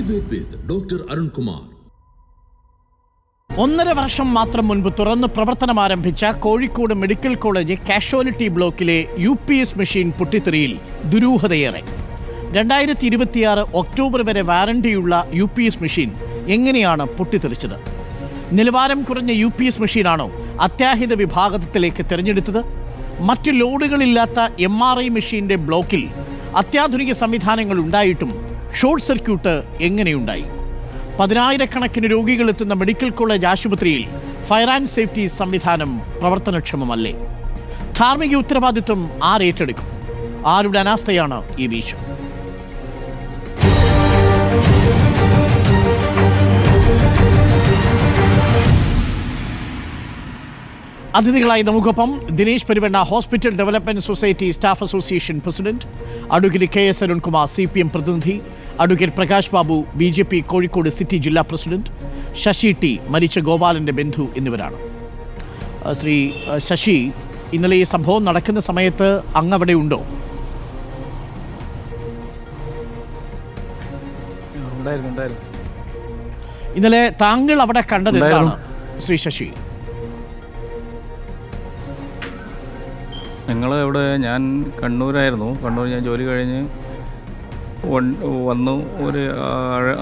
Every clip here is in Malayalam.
Debate with Dr. Arun Kumar. 1.5 വർഷം മാത്രം മുൻപ് തുറന്ന് പ്രവർത്തനം ആരംഭിച്ച കോഴിക്കോട് മെഡിക്കൽ കോളേജ് കാഷ്വാലിറ്റി ബ്ലോക്കിലെ UPS മെഷീൻ പൊട്ടിത്തെറിയിൽ ദുരൂഹതയേറെ. 2026 ഒക്ടോബർ വരെ വാറണ്ടിയുള്ള UPS മെഷീൻ എങ്ങനെയാണ് പൊട്ടിത്തെറിച്ചത്? നിലവാരം കുറഞ്ഞ UPS മെഷീനാണോ അത്യാഹിത വിഭാഗത്തിലേക്ക് തിരഞ്ഞെടുത്തത്? മറ്റു ലോഡുകളില്ലാത്ത MRI മെഷീന്റെ ബ്ലോക്കിൽ അത്യാധുനിക സംവിധാനങ്ങൾ ഉണ്ടായിട്ടും ഷോർട്ട് സർക്യൂട്ട് എങ്ങനെയുണ്ടായി? 10,000-കണക്കിന് രോഗികൾ എത്തുന്ന മെഡിക്കൽ കോളേജ് ആശുപത്രിയിൽ ഫയർ ആൻഡ് സേഫ്റ്റി സംവിധാനം പ്രവർത്തനക്ഷമമല്ലേ? ധാർമ്മിക ഉത്തരവാദിത്വം ആരേറ്റെടുക്കും? ആരുടെ അനാസ്ഥയാണ് ഈ വീഴ്ച? അതിഥികളായി നമുക്കൊപ്പം Dinesh Peruvanna, hospital development society staff association president, advocate KS Arunkumar CPM പ്രതിനിധി, advocate Prakash Babu BJP Kozhikode city ജില്ലാ പ്രസിഡന്റ്, ശശി T മരിച്ച ഗോപാലന്റെ ബന്ധു എന്നിവരാണ്. ശ്രീ ശശി, ഇന്നലെ ഈ സംഭവം നടക്കുന്ന സമയത്ത് അങ്ങ് അവിടെ ഉണ്ടോ? ഇന്നലെ താങ്കൾ അവിടെ കണ്ടത് എന്താണ് ശ്രീ ശശി? ഞാൻ കണ്ണൂരായിരുന്നു. കണ്ണൂർ ഞാൻ ജോലി കഴിഞ്ഞ് വന്നു. ഒരു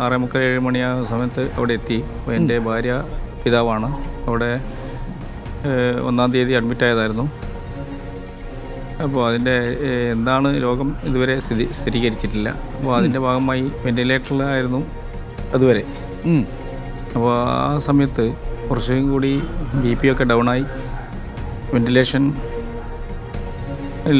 6:45-7 മണിയാകുന്ന സമയത്ത് അവിടെ എത്തി. അപ്പോൾ എൻ്റെ ഭാര്യ പിതാവാണ് അവിടെ 1-ാം തീയതി അഡ്മിറ്റ് ആയതായിരുന്നു. അപ്പോൾ അതിൻ്റെ എന്താണ് രോഗം ഇതുവരെ സ്ഥിരീകരിച്ചിട്ടില്ല. അപ്പോൾ അതിൻ്റെ ഭാഗമായി വെൻറ്റിലേറ്ററിലായിരുന്നു അതുവരെ. അപ്പോൾ ആ സമയത്ത് കുറച്ചും കൂടി BP ഒക്കെ ഡൗണായി വെൻറ്റിലേഷൻ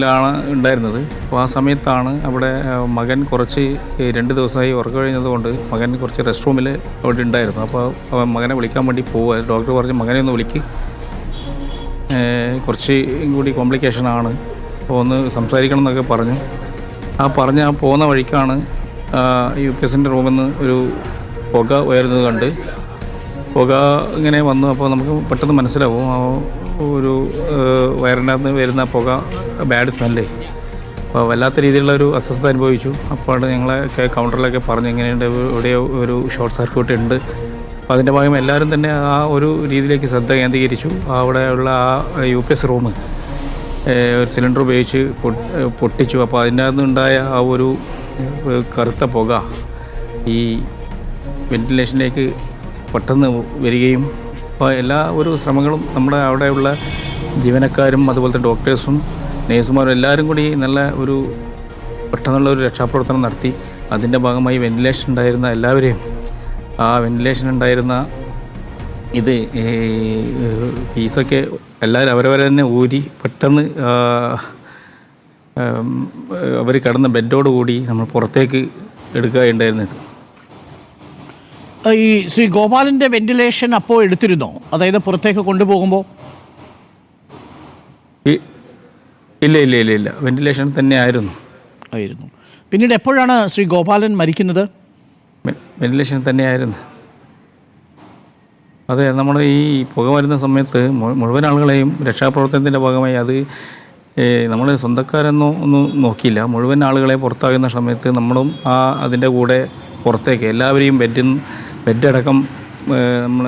ാണ് ഉണ്ടായിരുന്നത്. അപ്പോൾ ആ സമയത്താണ് അവിടെ മകൻ കുറച്ച് 2 ദിവസമായി ഉറക്കം കഴിഞ്ഞതുകൊണ്ട് മകൻ കുറച്ച് റെസ്റ്റ് റൂമിൽ അവിടെ ഉണ്ടായിരുന്നു. അപ്പോൾ അവൻ മകനെ വിളിക്കാൻ വേണ്ടി പോവുക. ഡോക്ടർ പറഞ്ഞ് മകനെ ഒന്ന് വിളിക്ക്, കുറച്ച് കൂടി കോംപ്ലിക്കേഷനാണ്, അപ്പോൾ ഒന്ന് സംസാരിക്കണം എന്നൊക്കെ പറഞ്ഞു. ആ പോകുന്ന വഴിക്കാണ് UPSൻ്റെ റൂമിൽ നിന്ന് ഒരു പുക ഉയരുന്നത് കണ്ട്. പുക ഇങ്ങനെ വന്നു. അപ്പോൾ നമുക്ക് പെട്ടെന്ന് മനസ്സിലാവും ഒരു വയറിൻ്റെ അകത്ത് വരുന്ന പുക ബാഡ് സ്മെല്ല്. അപ്പോൾ വല്ലാത്ത രീതിയിലുള്ള ഒരു അസ്വസ്ഥത അനുഭവിച്ചു. അപ്പോൾ ഞങ്ങളെ കൗണ്ടറിലൊക്കെ പറഞ്ഞു ഇങ്ങനെയുണ്ട്, എവിടെയോ ഒരു ഷോർട്ട് സർക്യൂട്ട് ഉണ്ട്. അപ്പോൾ അതിൻ്റെ ഭാഗം എല്ലാവരും തന്നെ ആ ഒരു രീതിയിലേക്ക് ശ്രദ്ധ കേന്ദ്രീകരിച്ചു. അവിടെയുള്ള ആ UPS റൂം ഒരു സിലിണ്ടർ ഉപയോഗിച്ച് പൊട്ടിച്ചു. അപ്പോൾ അതിൻ്റെ അകത്തുണ്ടായ ആ ഒരു കറുത്ത പുക ഈ വെന്റിലേഷനിലേക്ക് പെട്ടെന്ന് വരികയും, അപ്പോൾ എല്ലാ ഒരു ശ്രമങ്ങളും നമ്മുടെ അവിടെയുള്ള ജീവനക്കാരും അതുപോലത്തെ ഡോക്ടേഴ്സും നേഴ്സുമാരും എല്ലാവരും കൂടി നല്ല ഒരു പെട്ടെന്നുള്ള ഒരു രക്ഷാപ്രവർത്തനം നടത്തി. അതിൻ്റെ ഭാഗമായി വെന്റിലേഷൻ ഉണ്ടായിരുന്ന എല്ലാവരെയും, ആ വെന്റിലേഷൻ ഉണ്ടായിരുന്ന ഇത് ഫീസൊക്കെ എല്ലാവരും അവരവരെ തന്നെ ഊരി പെട്ടെന്ന് അവർ കിടന്ന ബെഡോടുകൂടി നമ്മൾ പുറത്തേക്ക് എടുക്കുകയുണ്ടായിരുന്നത്. ഈ ശ്രീ ഗോപാലൻ്റെ വെന്റിലേഷൻ അപ്പോൾ എടുത്തിരുന്നോ? അതായത് പുറത്തേക്ക് കൊണ്ടുപോകുമ്പോൾ? ഇല്ല, വെന്റിലേഷൻ തന്നെ ആയിരുന്നു. പിന്നീട് എപ്പോഴാണ് ശ്രീ ഗോപാലൻ മരിക്കുന്നത്? വെന്റിലേഷൻ തന്നെയായിരുന്നു. അതെ, നമ്മൾ ഈ പുക വരുന്ന സമയത്ത് മുഴുവൻ ആളുകളെയും രക്ഷാപ്രവർത്തനത്തിൻ്റെ ഭാഗമായി അത് നമ്മൾ സ്വന്തക്കാരെന്നോ ഒന്നും നോക്കിയില്ല. മുഴുവൻ ആളുകളെ പുറത്താകുന്ന സമയത്ത് നമ്മളും അതിൻ്റെ കൂടെ പുറത്തേക്ക് എല്ലാവരെയും ബെഡടക്കം നമ്മൾ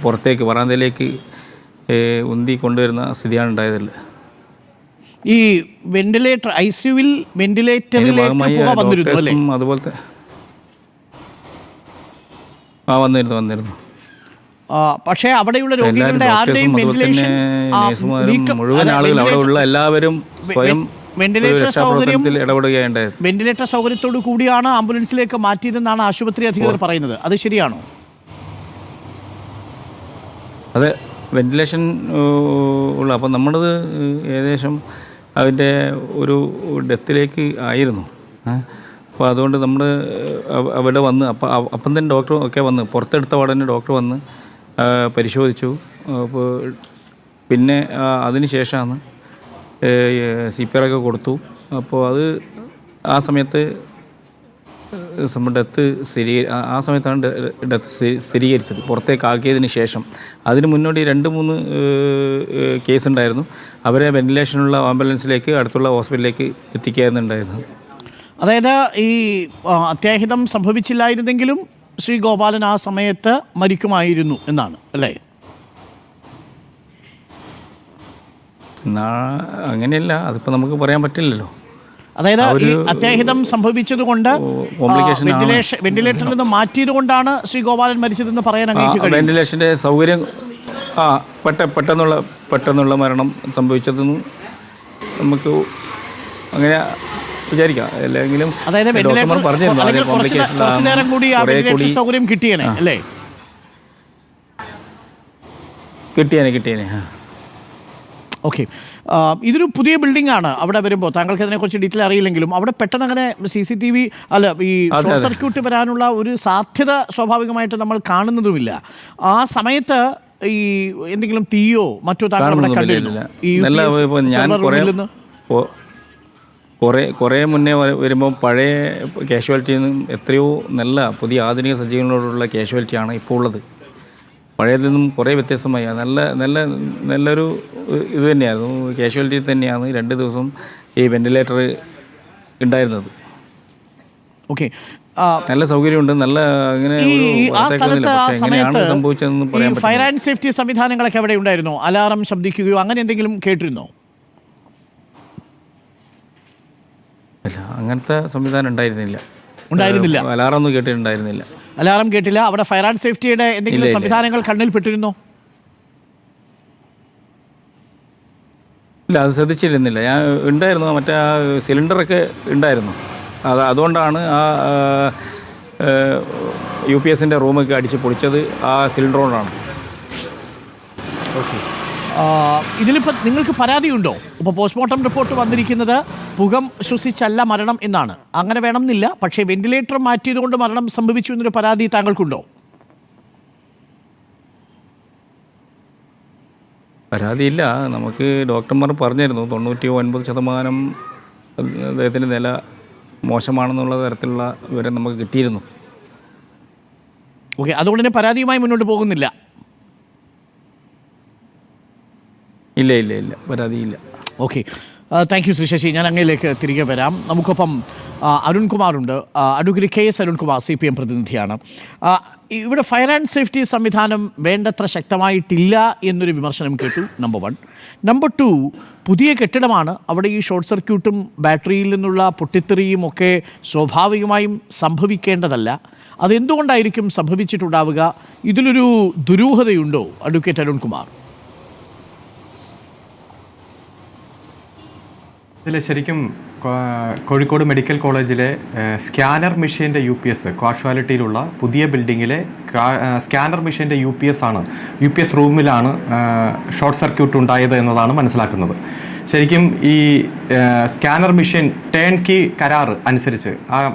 പുറത്തേക്ക് വരാന്തയിലേക്ക് ഉന്തി കൊണ്ടുവരുന്ന സ്ഥിതിയാണ് ഉണ്ടായതല്ല. ഈ വെന്റിലേറ്റർ ICUവിൽ വെന്റിലേറ്ററിലേക്ക് അതുപോലത്തെ വന്നിരുന്നു. പക്ഷേ അവിടെയുള്ള രോഗികളുടെ ആരുടെയും വെന്റിലേഷൻ മുഴുവൻ ആളുകൾ അവിടെ ഉള്ള എല്ലാവരും സ്വയം വെന്റിലേറ്റർ സൗകര്യത്തോടു കൂടിയാണ് ആംബുലൻസിലേക്ക് മാറ്റിയതെന്നാണ് ആശുപത്രി അധികൃതർ പറയുന്നത്. അത് ശരിയാണോ? അതെ, വെന്റിലേഷൻ ഉള്ള. അപ്പം നമ്മളത് ഏകദേശം അതിൻ്റെ ഒരു ഡെത്തിലേക്ക് ആയിരുന്നു. അപ്പോൾ അതുകൊണ്ട് നമ്മൾ അവിടെ വന്ന് അപ്പം തന്നെ ഡോക്ടർ ഒക്കെ വന്ന് പുറത്തെടുത്ത ഉടനെ ഡോക്ടർ വന്ന് പരിശോധിച്ചു. അപ്പോൾ പിന്നെ അതിന് ശേഷമാണ് CPR ഒക്കെ കൊടുത്തു. അപ്പോൾ അത് ആ സമയത്ത് ആ സമയത്താണ് ഡെത്ത് സ്ഥിരീകരിച്ചത്, പുറത്തേക്ക് ആക്കിയതിന് ശേഷം. അതിന് മുന്നോടി 2-3 കേസ് ഉണ്ടായിരുന്നു. അവരെ വെന്റിലേഷനുള്ള ആംബുലൻസിലേക്ക് അടുത്തുള്ള ഹോസ്പിറ്റലിലേക്ക് എത്തിക്കുകയായിരുന്നുണ്ടായിരുന്നത്. അതായത് ഈ അത്യാഹിതം സംഭവിച്ചില്ലായിരുന്നെങ്കിലും ശ്രീ ഗോപാലൻ ആ സമയത്ത് മരിക്കുമായിരുന്നു എന്നാണ് അല്ലേ? അങ്ങനെയല്ല, അതിപ്പോൾ നമുക്ക് പറയാൻ പറ്റില്ലല്ലോ. അതായത് ഈ അത്യാഹിതം സംഭവിച്ചത് കൊണ്ട് വെന്റിലേറ്ററിൽ നിന്ന് മാറ്റിയത് കൊണ്ടാണ് ശ്രീ ഗോപാലൻ മരിച്ചതെന്ന് പറയാൻ അങ്ങേക്ക് വെന്റിലേഷൻ്റെ സൗകര്യം പെട്ടെന്നുള്ള മരണം സംഭവിച്ചതെന്ന് നമുക്ക് അങ്ങനെ വിചാരിക്കാം. അല്ലെങ്കിലും അതായത് സൗകര്യം കിട്ടിയേനെ അല്ലേ? കിട്ടിയേനെ. ഓക്കെ, ഇതൊരു പുതിയ ബിൽഡിംഗ് ആണ്. അവിടെ വരുമ്പോൾ താങ്കൾക്ക് അതിനെക്കുറിച്ച് ഡീറ്റെയിൽ അറിയില്ലെങ്കിലും അവിടെ പെട്ടെന്ന് അങ്ങനെ CCTV അല്ല ഈ ഷോർട്ട് സർക്യൂട്ട് വരാനുള്ള ഒരു സാധ്യത സ്വാഭാവികമായിട്ട് നമ്മൾ കാണുന്നതുമില്ല. ആ സമയത്ത് ഈ എന്തെങ്കിലും തീയോ മറ്റോ താങ്കൾ അവിടെ കണ്ടിരുന്നില്ല? കുറേ മുന്നേ വരുമ്പോൾ പഴയ കാഷ്വാലിറ്റിയിൽ നിന്നും എത്രയോ നല്ല പുതിയ ആധുനിക സജ്ജീകരണങ്ങളോടുള്ള കാഷ്വാലിറ്റിയാണ് ഇപ്പോൾ ഉള്ളത്. പഴയതിൽ നിന്നും കുറേ വ്യത്യസ്തമായി നല്ലൊരു ഇത് തന്നെയായിരുന്നു. കാഷ്വാലിറ്റി തന്നെയാണ് 2 ദിവസം ഈ വെന്റിലേറ്റർ ഉണ്ടായിരുന്നത്. ഓക്കെ, നല്ല സൗകര്യമുണ്ട്. നല്ല അങ്ങനെ എങ്ങനെയാണ് സംഭവിച്ചതെന്ന് പറയാൻ പറ്റില്ല. ഫയർ ആൻഡ് സേഫ്റ്റി സംവിധാനങ്ങളൊക്കെ അവിടെ ഉണ്ടായിരുന്നോ? അലാറം ശബ്ദിക്കുകയോ അങ്ങനെ എന്തെങ്കിലും കേട്ടിരുന്നോ? അല്ല, അങ്ങനത്തെ സംവിധാനം ഉണ്ടായിരുന്നില്ല. അലാറം ഒന്നും കേട്ടിട്ടുണ്ടായിരുന്നില്ല. അലാറം കേട്ടില്ല. അവിടെ ഫയർ ആൻഡ് സേഫ്റ്റിയുടെ എന്തെങ്കിലും സംവിധാനങ്ങൾ കണ്ണിൽപ്പെട്ടിരുന്നോ? ഇല്ല, അത് ശ്രദ്ധിച്ചിരുന്നില്ല. ഞാൻ ഉണ്ടായിരുന്നു, മറ്റേ ആ സിലിണ്ടറൊക്കെ ഉണ്ടായിരുന്നു. അതുകൊണ്ടാണ് ആ UPSൻ്റെ റൂമൊക്കെ അടിച്ച് പൊളിച്ചത് ആ സിലിണ്ടർ കൊണ്ടാണ്. ഓക്കെ, ഇതിലിപ്പോൾ നിങ്ങൾക്ക് പരാതിയുണ്ടോ? ഇപ്പോൾ പോസ്റ്റ്മോർട്ടം റിപ്പോർട്ട് വന്നിരിക്കുന്നത് പുകം ശ്വസിച്ചല്ല മരണം എന്നാണ്. അങ്ങനെ വേണമെന്നില്ല, പക്ഷേ വെന്റിലേറ്റർ മാറ്റിയതുകൊണ്ട് മരണം സംഭവിച്ചു എന്നൊരു പരാതി താങ്കൾക്കുണ്ടോ? പരാതിയില്ല. നമുക്ക് ഡോക്ടർമാർ പറഞ്ഞിരുന്നു 99% അദ്ദേഹത്തിൻ്റെ നില മോശമാണെന്നുള്ള തരത്തിലുള്ള വിവരം നമുക്ക് കിട്ടിയിരുന്നു. ഓക്കെ, അതുകൊണ്ട് തന്നെ പരാതിയുമായി മുന്നോട്ട് പോകുന്നില്ല? ഇല്ല, പരാതിയില്ല. Okay, thank you Sree Sasi. ഞാൻ അങ്ങയിലേക്ക് തിരികെ വരാം. നമുക്കൊപ്പം അരുൺകുമാറുണ്ട്. അഡ്വക്കേറ്റ് KS അരുൺകുമാർ CPM പ്രതിനിധിയാണ്. ഇവിടെ ഫയർ ആൻഡ് സേഫ്റ്റി സംവിധാനം വേണ്ടത്ര ശക്തമായിട്ടില്ല എന്നൊരു വിമർശനം കേട്ടു, നമ്പർ 1. നമ്പർ 2, പുതിയ കെട്ടിടമാണ്. അവിടെ ഈ ഷോർട്ട് സർക്യൂട്ടും ബാറ്ററിയിൽ നിന്നുള്ള പൊട്ടിത്തെറിയും ഒക്കെ സ്വാഭാവികമായും സംഭവിക്കേണ്ടതല്ല. അതെന്തുകൊണ്ടായിരിക്കും സംഭവിച്ചിട്ടുണ്ടാവുക? ഇതിലൊരു ദുരൂഹതയുണ്ടോ അഡ്വക്കേറ്റ് അരുൺകുമാർ? ഇതിൽ ശരിക്കും കോഴിക്കോട് മെഡിക്കൽ കോളേജിലെ സ്കാനർ മെഷീൻ്റെ UPS കാഷ്വാലിറ്റിയിലുള്ള പുതിയ ബിൽഡിങ്ങിലെ സ്കാനർ മെഷീൻ്റെ UPS റൂമിലാണ് ഷോർട്ട് സർക്യൂട്ട് ഉണ്ടായത് എന്നതാണ് മനസ്സിലാക്കുന്നത്. ശരിക്കും ഈ സ്കാനർ മെഷീൻ ടേൺ കീ കരാർ അനുസരിച്ച്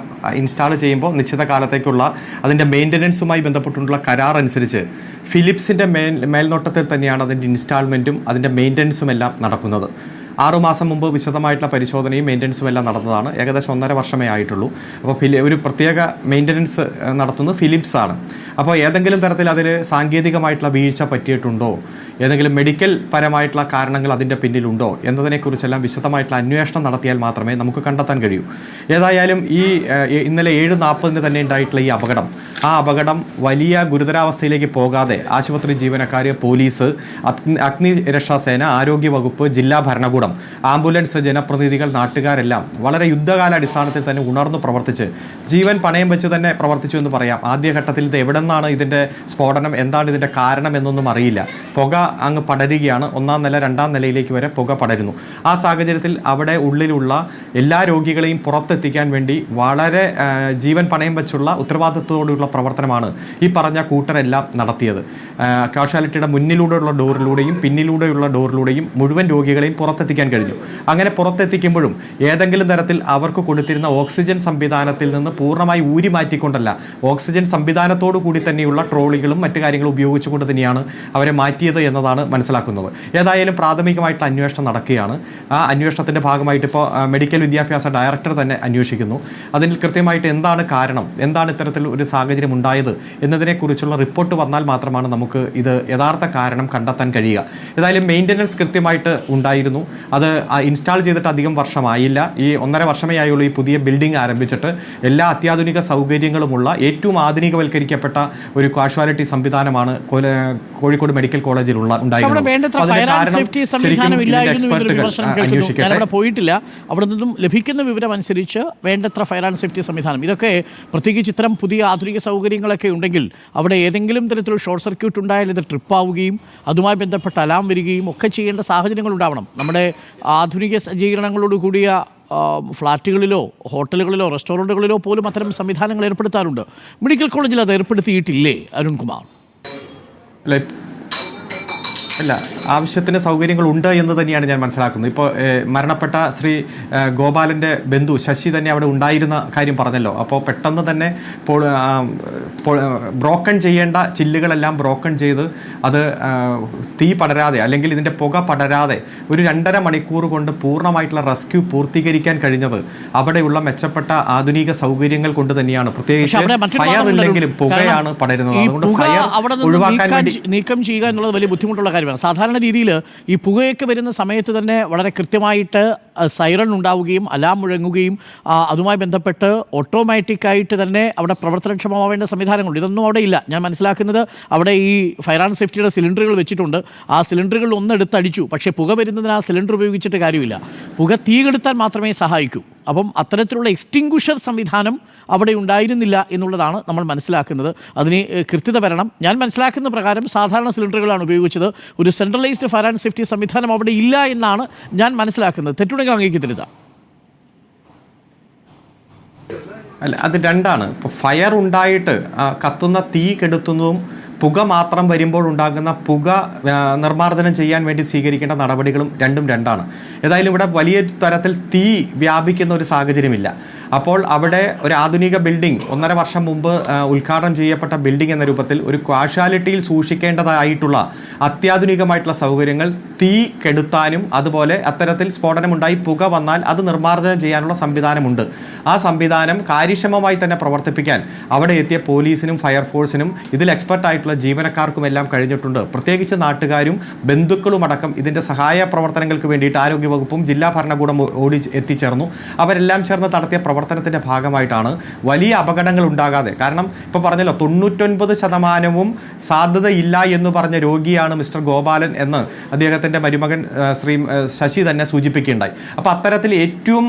ഇൻസ്റ്റാൾ ചെയ്യുമ്പോൾ നിശ്ചിത കാലത്തേക്കുള്ള അതിൻ്റെ മെയിൻ്റനൻസുമായി ബന്ധപ്പെട്ടുള്ള കരാർ അനുസരിച്ച് ഫിലിപ്സിൻ്റെ മേൽനോട്ടത്തിൽ തന്നെയാണ് അതിൻ്റെ ഇൻസ്റ്റാൾമെൻറ്റും അതിൻ്റെ മെയിൻ്റനൻസും എല്ലാം നടക്കുന്നത്. 6 മാസം മുമ്പ് വിശദമായിട്ടുള്ള പരിശോധനയും മെയിൻ്റനൻസും എല്ലാം നടന്നതാണ്. ഏകദേശം 1.5 വർഷമേ ആയിട്ടുള്ളൂ. അപ്പോൾ ഒരു പ്രത്യേക മെയിൻ്റനൻസ് നടത്തുന്നത് ഫിലിപ്സ് ആണ്. അപ്പോൾ ഏതെങ്കിലും തരത്തിൽ അതിൽ സാങ്കേതികമായിട്ടുള്ള വീഴ്ച പറ്റിയിട്ടുണ്ടോ, ഏതെങ്കിലും മെഡിക്കൽ പരമായിട്ടുള്ള കാരണങ്ങൾ അതിൻ്റെ പിന്നിലുണ്ടോ എന്നതിനെക്കുറിച്ചെല്ലാം വിശദമായിട്ടുള്ള അന്വേഷണം നടത്തിയാൽ മാത്രമേ നമുക്ക് കണ്ടെത്താൻ കഴിയൂ. ഏതായാലും ഇന്നലെ 7:40 തന്നെ ഉണ്ടായിട്ടുള്ള ഈ അപകടം വലിയ ഗുരുതരാവസ്ഥയിലേക്ക് പോകാതെ ആശുപത്രി ജീവനക്കാർ, പോലീസ്, അഗ്നിരക്ഷാസേന, ആരോഗ്യവകുപ്പ്, ജില്ലാ ഭരണകൂടം, ആംബുലൻസ്, ജനപ്രതിനിധികൾ, നാട്ടുകാരെല്ലാം വളരെ യുദ്ധകാലാടിസ്ഥാനത്തിൽ തന്നെ ഉണർന്നു പ്രവർത്തിച്ച് ജീവൻ പണയം വെച്ച് തന്നെ പ്രവർത്തിച്ചു എന്ന് പറയാം. ആദ്യഘട്ടത്തിൽ ഇത് എവിടെ നിന്നാണ് ഇതിൻ്റെ സ്ഫോടനം, എന്താണ് ഇതിൻ്റെ കാരണം എന്നൊന്നും അറിയില്ല. പുക അങ്ങ് പടരുകയാണ്. 1ാം നില 2ാം നിലയിലേക്ക് വരെ പുക പടരുന്നു. ആ സാഹചര്യത്തിൽ അവിടെ ഉള്ളിലുള്ള എല്ലാ രോഗികളെയും പുറത്തെത്തിക്കാൻ വേണ്ടി വളരെ ജീവൻ പണയം വെച്ചുള്ള ഉത്തരവാദിത്വത്തോടുള്ള പ്രവർത്തനമാണ് ഈ പറഞ്ഞ കൂട്ടരെല്ലാം നടത്തിയത്. കാഷ്വാലിറ്റിയുടെ മുന്നിലൂടെയുള്ള ഡോറിലൂടെയും പിന്നിലൂടെയുള്ള ഡോറിലൂടെയും മുഴുവൻ രോഗികളെയും പുറത്തെത്തിക്കാൻ കഴിഞ്ഞു. അങ്ങനെ പുറത്തെത്തിക്കുമ്പോഴും ഏതെങ്കിലും തരത്തിൽ അവർക്ക് കൊടുത്തിരുന്ന ഓക്സിജൻ സംവിധാനത്തിൽ നിന്ന് പൂർണ്ണമായി ഊരി മാറ്റിക്കൊണ്ടല്ല, ഓക്സിജൻ സംവിധാനത്തോടു കൂടി തന്നെയുള്ള ട്രോളികളും മറ്റു കാര്യങ്ങളും ഉപയോഗിച്ചുകൊണ്ട് തന്നെയാണ് അവരെ മാറ്റിയത് എന്നതാണ് മനസ്സിലാക്കുന്നത്. ഏതായാലും പ്രാഥമികമായിട്ടുള്ള അന്വേഷണം നടക്കുകയാണ്. ആ അന്വേഷണത്തിൻ്റെ ഭാഗമായിട്ട് ഇപ്പോൾ മെഡിക്കൽ വിദ്യാഭ്യാസ ഡയറക്ടർ തന്നെ അന്വേഷിക്കുന്നു. അതിൽ കൃത്യമായിട്ട് എന്താണ് കാരണം, എന്താണ് ഇത്തരത്തിൽ ഒരു സാഹചര്യം സാഹചര്യം ഉണ്ടായത് എന്നതിനെക്കുറിച്ചുള്ള റിപ്പോർട്ട് വന്നാൽ മാത്രമാണ് നമുക്ക് ഇത് യഥാർത്ഥ കാരണം കണ്ടെത്താൻ കഴിയുക. ഏതായാലും മെയിൻ്റനൻസ് കൃത്യമായിട്ട് ഉണ്ടായിരുന്നു. അത് ഇൻസ്റ്റാൾ ചെയ്തിട്ട് അധികം വർഷമായില്ല. ഈ 1.5 വർഷമേ ആയുള്ളൂ ഈ പുതിയ ബിൽഡിംഗ് ആരംഭിച്ചിട്ട്. എല്ലാ അത്യാധുനിക സൗകര്യങ്ങളുമുള്ള ഏറ്റവും ആധുനികവൽക്കരിക്കപ്പെട്ട ഒരു കാഷ്വാലിറ്റി സംവിധാനമാണ് കോഴിക്കോട് മെഡിക്കൽ കോളേജിൽ പോയിട്ടില്ല. അവിടെ നിന്നും ലഭിക്കുന്ന വിവരം അനുസരിച്ച് വേണ്ടത്ര ഫയർ ആൻഡ് സേഫ്റ്റി സംവിധാനം, ഇതൊക്കെ പ്രത്യേകിച്ച് ഇത്തരം പുതിയ ആധുനിക സൗകര്യങ്ങളൊക്കെ ഉണ്ടെങ്കിൽ അവിടെ ഏതെങ്കിലും തരത്തിലുള്ള ഷോർട്ട് സർക്യൂട്ട് ഉണ്ടായാൽ ഇത് ട്രിപ്പാവുകയും അതുമായി ബന്ധപ്പെട്ട അലാം വരികയും ഒക്കെ ചെയ്യേണ്ട സാഹചര്യങ്ങൾ ഉണ്ടാവണം. നമ്മുടെ ആധുനിക സജ്ജീകരണങ്ങളോട് കൂടിയ ഫ്ലാറ്റുകളിലോ ഹോട്ടലുകളിലോ റെസ്റ്റോറൻറ്റുകളിലോ പോലും അത്തരം സംവിധാനങ്ങൾ ഏർപ്പെടുത്താറുണ്ട്. മെഡിക്കൽ കോളേജിൽ അത് ഏർപ്പെടുത്തിയിട്ടില്ലേ അരുൺകുമാർ? അല്ല, ആവശ്യത്തിന് സൗകര്യങ്ങളുണ്ട് എന്ന് തന്നെയാണ് ഞാൻ മനസ്സിലാക്കുന്നത്. ഇപ്പോൾ മരണപ്പെട്ട ശ്രീ ഗോപാലൻ്റെ ബന്ധു ശശി തന്നെ അവിടെ ഉണ്ടായിരുന്ന കാര്യം പറഞ്ഞല്ലോ. അപ്പോൾ പെട്ടെന്ന് തന്നെ ബ്രോക്കൺ ചെയ്യേണ്ട ചില്ലുകളെല്ലാം ബ്രോക്കൺ ചെയ്ത് അത് തീ പടരാതെ അല്ലെങ്കിൽ ഇതിൻ്റെ പുക പടരാതെ ഒരു 2.5 മണിക്കൂർ കൊണ്ട് പൂർണ്ണമായിട്ടുള്ള റെസ്ക്യൂ പൂർത്തീകരിക്കാൻ കഴിഞ്ഞത് അവിടെയുള്ള മെച്ചപ്പെട്ട ആധുനിക സൗകര്യങ്ങൾ കൊണ്ട് തന്നെയാണ്. പ്രത്യേകിച്ച് ഫയർ ഇല്ലെങ്കിലും പുകയാണ് പടരുന്നത്. അതുകൊണ്ട് ഫയർ ഒഴിവാക്കാൻ വേണ്ടി നീക്കം ചെയ്യുക എന്നുള്ളത് വലിയ ബുദ്ധിമുട്ടുള്ള കാര്യമാണ്. സാധാരണ രീതിയിൽ ഈ പുകയൊക്കെ വരുന്ന സമയത്ത് തന്നെ വളരെ കൃത്യമായിട്ട് സൈറൺ ഉണ്ടാവുകയും അലാം മുഴങ്ങുകയും അതുമായി ബന്ധപ്പെട്ട് ഓട്ടോമാറ്റിക്കായിട്ട് തന്നെ അവിടെ പ്രവർത്തനക്ഷമമാവേണ്ട സംവിധാനങ്ങളുണ്ട്. ഇതൊന്നും അവിടെ ഇല്ല. ഞാൻ മനസ്സിലാക്കുന്നത് അവിടെ ഈ ഫയർ ആൻഡ് സേഫ്റ്റിയുടെ സിലിണ്ടറുകൾ വെച്ചിട്ടുണ്ട്. ആ സിലിണ്ടറുകൾ ഒന്നെടുത്തടിച്ചു, പക്ഷേ പുക വരുന്നതിന് ആ സിലിണ്ടർ ഉപയോഗിച്ചിട്ട് കാര്യമില്ല. പുക തീ കെടുത്താൻ മാത്രമേ സഹായിക്കൂ. അപ്പം അത്തരത്തിലുള്ള എക്സ്റ്റിങ്ക്വിഷർ സംവിധാനം അവിടെ ഉണ്ടായിരുന്നില്ല എന്നുള്ളതാണ് നമ്മൾ മനസ്സിലാക്കുന്നത്. അതിന് കൃത്യത വരണം. ഞാൻ മനസ്സിലാക്കുന്ന പ്രകാരം സാധാരണ സിലിണ്ടറുകളാണ് ഉപയോഗിച്ചത്. ഒരു സെൻട്രലൈസ്ഡ് ഫയർ ആൻഡ് സേഫ്റ്റി സംവിധാനം അവിടെ ഇല്ല എന്നാണ് ഞാൻ മനസ്സിലാക്കുന്നത്. തെറ്റുണ്ടെങ്കിൽ അംഗീകരിക്കരുത്. അല്ല, അത് രണ്ടാണ്. ഇപ്പോൾ ഫയർ ഉണ്ടായിട്ട് കത്തുന്ന തീ കെടുത്തുന്നതും പുക മാത്രം വരുമ്പോൾ ഉണ്ടാകുന്ന പുക നിർമ്മാർജ്ജനം ചെയ്യാൻ വേണ്ടി സ്വീകരിക്കേണ്ട നടപടികളും രണ്ടാണ്. ഏതായാലും ഇവിടെ വലിയ തരത്തിൽ തീ വ്യാപിക്കുന്ന ഒരു സാഹചര്യമില്ല. അപ്പോൾ അവിടെ ഒരു ആധുനിക ബിൽഡിംഗ് 1.5 വർഷം മുമ്പ് ഉദ്ഘാടനം ചെയ്യപ്പെട്ട ബിൽഡിംഗ് എന്ന രൂപത്തിൽ ഒരു കാഷ്വാലിറ്റിയിൽ സൂക്ഷിക്കേണ്ടതായിട്ടുള്ള അത്യാധുനികമായിട്ടുള്ള സൗകര്യങ്ങൾ തീ കെടുത്താനും അതുപോലെ അത്തരത്തിൽ സ്ഫോടനമുണ്ടായി പുക വന്നാൽ അത് നിർമ്മാർജ്ജനം ചെയ്യാനുള്ള സംവിധാനമുണ്ട്. ആ സംവിധാനം കാര്യക്ഷമമായി തന്നെ പ്രവർത്തിപ്പിക്കാൻ അവിടെ എത്തിയ പോലീസിനും ഫയർഫോഴ്സിനും ഇതിൽ എക്സ്പെർട്ടായിട്ടുള്ള ജീവനക്കാർക്കുമെല്ലാം കഴിഞ്ഞിട്ടുണ്ട്. പ്രത്യേകിച്ച് നാട്ടുകാരും ബന്ധുക്കളും അടക്കം ഇതിൻ്റെ സഹായ പ്രവർത്തനങ്ങൾക്ക് വേണ്ടിയിട്ട് ആരോഗ്യവകുപ്പും ജില്ലാ ഭരണകൂടം ഓടി എത്തിച്ചേർന്നു. അവരെല്ലാം ചേർന്ന് നടത്തിയ പ്രവർത്തനത്തിൻ്റെ ഭാഗമായിട്ടാണ് വലിയ അപകടങ്ങൾ ഉണ്ടാകാതെ, കാരണം ഇപ്പോൾ പറഞ്ഞല്ലോ 99% സാധ്യതയില്ല എന്ന് പറഞ്ഞ രോഗിയാണ് മിസ്റ്റർ ഗോപാലൻ എന്ന് അദ്ദേഹത്തിൻ്റെ മരുമകൻ ശ്രീ ശശി തന്നെ സൂചിപ്പിക്കുകയുണ്ടായി. അപ്പോൾ അത്തരത്തിൽ ഏറ്റവും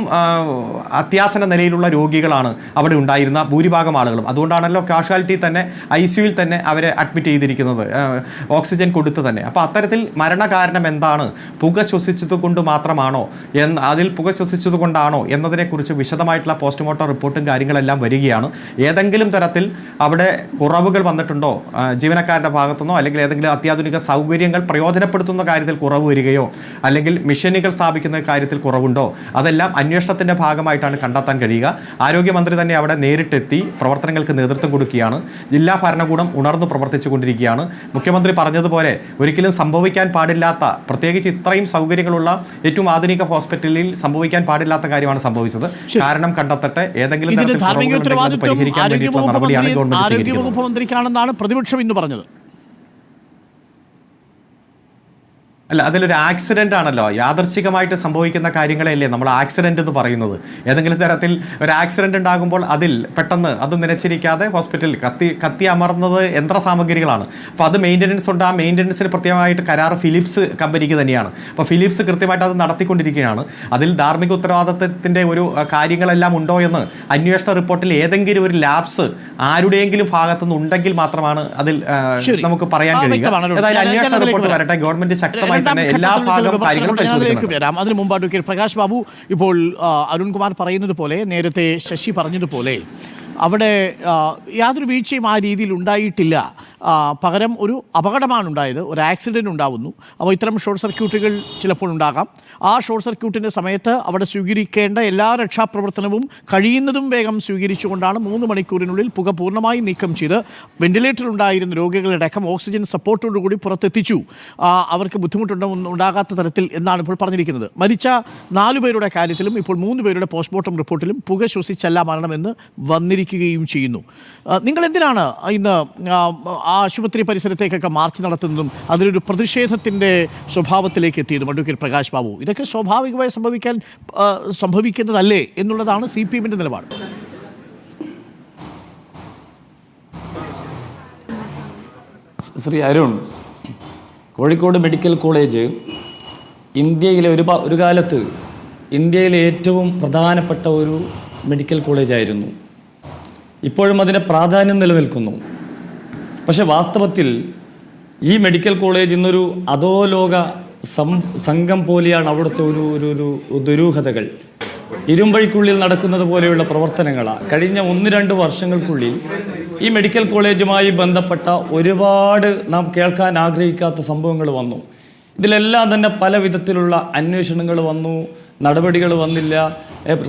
അത്യാസന്ന നിലയിലുള്ള രോഗികളാണ് അവിടെ ഉണ്ടായിരുന്ന ഭൂരിഭാഗം ആളുകളും. അതുകൊണ്ടാണല്ലോ കാഷ്വാലിറ്റി തന്നെ ICUവിൽ തന്നെ അവരെ അഡ്മിറ്റ് ചെയ്തിരിക്കുന്നത്, ഓക്സിജൻ കൊടുത്ത് തന്നെ. അപ്പോൾ അത്തരത്തിൽ മരണകാരണം എന്താണ്, പുക ശ്വസിച്ചത് കൊണ്ട് മാത്രമാണോ അതിൽ പുക ശ്വസിച്ചത് കൊണ്ടാണോ എന്നതിനെക്കുറിച്ച് വിശദമായിട്ടുള്ള പോസ്റ്റ്മോർട്ടം റിപ്പോർട്ടും കാര്യങ്ങളെല്ലാം വരികയാണ്. ഏതെങ്കിലും തരത്തിൽ അവിടെ കുറവുകൾ വന്നിട്ടുണ്ടോ ജീവനക്കാരുടെ ഭാഗത്തുനിന്നോ, അല്ലെങ്കിൽ ഏതെങ്കിലും അത്യാധുനിക സൗകര്യങ്ങൾ പ്രയോജനപ്പെടുത്തുന്ന കാര്യത്തിൽ കുറവ് വരികയോ അല്ലെങ്കിൽ മിഷനുകൾ സ്ഥാപിക്കുന്ന കാര്യത്തിൽ കുറവുണ്ടോ, അതെല്ലാം അന്വേഷണത്തിൻ്റെ ഭാഗമായിട്ടാണ് കണ്ടെത്താൻ കഴിയുക. ആരോഗ്യമന്ത്രി തന്നെ അവിടെ നേരിട്ടെത്തി പ്രവർത്തനങ്ങൾക്ക് നേതൃത്വം കൊടുക്കുകയാണ്. ജില്ലാ ഭരണകൂടം ഉണർന്നു പ്രവർത്തിച്ചു കൊണ്ടിരിക്കുകയാണ്. മുഖ്യമന്ത്രി പറഞ്ഞതുപോലെ ഒരിക്കലും സംഭവിക്കാൻ പാടില്ലാത്ത, പ്രത്യേകിച്ച് ഇത്രയും സൗകര്യങ്ങളുള്ള ഏറ്റവും ആധുനിക ഹോസ്പിറ്റലിൽ സംഭവിക്കാൻ പാടില്ലാത്ത കാര്യമാണ് സംഭവിച്ചത്. കാരണം കണ്ടെത്തട്ടെ, ഏതെങ്കിലും തരത്തിൽ പരിഹരിക്കാൻ വേണ്ടിയിട്ടുള്ള നടപടിയാണ് ഗവൺമെന്റ് സ്വീകരിക്കുന്നത്. ആരോഗ്യവകുപ്പ് മന്ത്രിക്കാണെന്നാണ് പ്രതിപക്ഷം ഇന്ന് പറഞ്ഞത്. അല്ല, അതിലൊരു ആക്സിഡന്റ് ആണല്ലോ, യാദർച്ഛികമായിട്ട് സംഭവിക്കുന്ന കാര്യങ്ങളെയല്ലേ നമ്മൾ ആക്സിഡന്റ് എന്ന് പറയുന്നത്. ഏതെങ്കിലും തരത്തിൽ ഒരു ആക്സിഡന്റ് ഉണ്ടാകുമ്പോൾ അതിൽ പെട്ടെന്ന് അത് നിലച്ചിരിക്കാതെ ഹോസ്പിറ്റലിൽ കത്തി അമർന്നത് യന്ത്ര സാമഗ്രികളാണ്. അപ്പോൾ അത് മെയിൻ്റനൻസ് ഉണ്ട്. ആ മെയിൻ്റനൻസിന് പ്രത്യേകമായിട്ട് കരാർ ഫിലിപ്സ് കമ്പനിക്ക് തന്നെയാണ്. അപ്പോൾ ഫിലിപ്സ് കൃത്യമായിട്ട് അത് നടത്തിക്കൊണ്ടിരിക്കുകയാണ്. അതിൽ ധാർമ്മിക ഉത്തരവാദിത്തത്തിൻ്റെ ഒരു കാര്യങ്ങളെല്ലാം ഉണ്ടോ എന്ന് അന്വേഷണ റിപ്പോർട്ടിൽ ഏതെങ്കിലും ഒരു ലാപ്സ് ആരുടെയെങ്കിലും ഭാഗത്തുനിന്ന് ഉണ്ടെങ്കിൽ മാത്രമാണ് അതിൽ നമുക്ക് പറയാൻ കഴിയുക. ഏതായാലും അന്വേഷണ റിപ്പോർട്ട് വരട്ടെ. ഗവൺമെന്റ് ശക്തമായി അതിന് മുമ്പ് അഡ്വക്കേറ്റ് പ്രകാശ് ബാബു, ഇപ്പോൾ അരുൺകുമാർ പറയുന്നത് പോലെ, നേരത്തെ ശശി പറഞ്ഞതുപോലെ അവിടെ യാതൊരു വീഴ്ചയും ആ രീതിയിൽ ഉണ്ടായിട്ടില്ല. പകരം ഒരു അപകടമാണ് ഉണ്ടായത്, ഒരു ആക്സിഡൻറ്റ് ഉണ്ടാവുന്നു. അപ്പോൾ ഇത്തരം ഷോർട്ട് സർക്യൂട്ടുകൾ ചിലപ്പോൾ ഉണ്ടാകാം. ആ ഷോർട്ട് സർക്യൂട്ടിൻ്റെ സമയത്ത് അവിടെ സ്വീകരിക്കേണ്ട എല്ലാ രക്ഷാപ്രവർത്തനവും കഴിയുന്നതും വേഗം സ്വീകരിച്ചുകൊണ്ടാണ് 3 മണിക്കൂറിനുള്ളിൽ പുക പൂർണ്ണമായി നീക്കം ചെയ്ത് വെന്റിലേറ്ററിലുണ്ടായിരുന്ന രോഗികളടക്കം ഓക്സിജൻ സപ്പോർട്ടോടുകൂടി പുറത്തെത്തിച്ചു. അവർക്ക് ബുദ്ധിമുട്ടുണ്ടാകാത്ത തരത്തിൽ എന്നാണ് ഇപ്പോൾ പറഞ്ഞിരിക്കുന്നത്. മരിച്ച 4 പേരുടെ കാര്യത്തിലും ഇപ്പോൾ 3 പേരുടെ പോസ്റ്റ്മോർട്ടം റിപ്പോർട്ടിലും പുക ശ്വസിച്ചല്ല മരണമെന്ന് വന്നിരിക്കുന്നത്. വന്നിരിക്കുകയും ചെയ്യുന്നു. നിങ്ങൾ എന്തിനാണ് ഇന്ന് ആശുപത്രി പരിസരത്തേക്കൊക്കെ മാർച്ച് നടത്തുന്നതും അതിലൊരു പ്രതിഷേധത്തിൻ്റെ സ്വഭാവത്തിലേക്ക് എത്തിയതും? അഡ്വക്കേറ്റ് പ്രകാശ് ബാബു, ഇതൊക്കെ സ്വാഭാവികമായി സംഭവിക്കുന്നതല്ലേ എന്നുള്ളതാണ് CPM-ന്റെ നിലപാട്. ശ്രീ അരുൺ, കോഴിക്കോട് മെഡിക്കൽ കോളേജ് ഇന്ത്യയിലെ ഒരു കാലത്ത് ഇന്ത്യയിലെ ഏറ്റവും പ്രധാനപ്പെട്ട ഒരു മെഡിക്കൽ കോളേജായിരുന്നു. ഇപ്പോഴും അതിൻ്റെ പ്രാധാന്യം നിലനിൽക്കുന്നു. പക്ഷെ വാസ്തവത്തിൽ ഈ മെഡിക്കൽ കോളേജ് ഇന്നൊരു അധോലോക സംഘം പോലെയാണ്. അവിടുത്തെ ഒരു ദുരൂഹതകൾ ഇരുമ്പഴിക്കുള്ളിൽ നടക്കുന്നത് പോലെയുള്ള പ്രവർത്തനങ്ങളാണ്. കഴിഞ്ഞ 1-2 വർഷങ്ങൾക്കുള്ളിൽ ഈ മെഡിക്കൽ കോളേജുമായി ബന്ധപ്പെട്ട ഒരുപാട് നാം കേൾക്കാൻ ആഗ്രഹിക്കാത്ത സംഭവങ്ങൾ വന്നു. ഇതിലെല്ലാം തന്നെ പല വിധത്തിലുള്ള അന്വേഷണങ്ങൾ വന്നു, നടപടികൾ വന്നില്ല,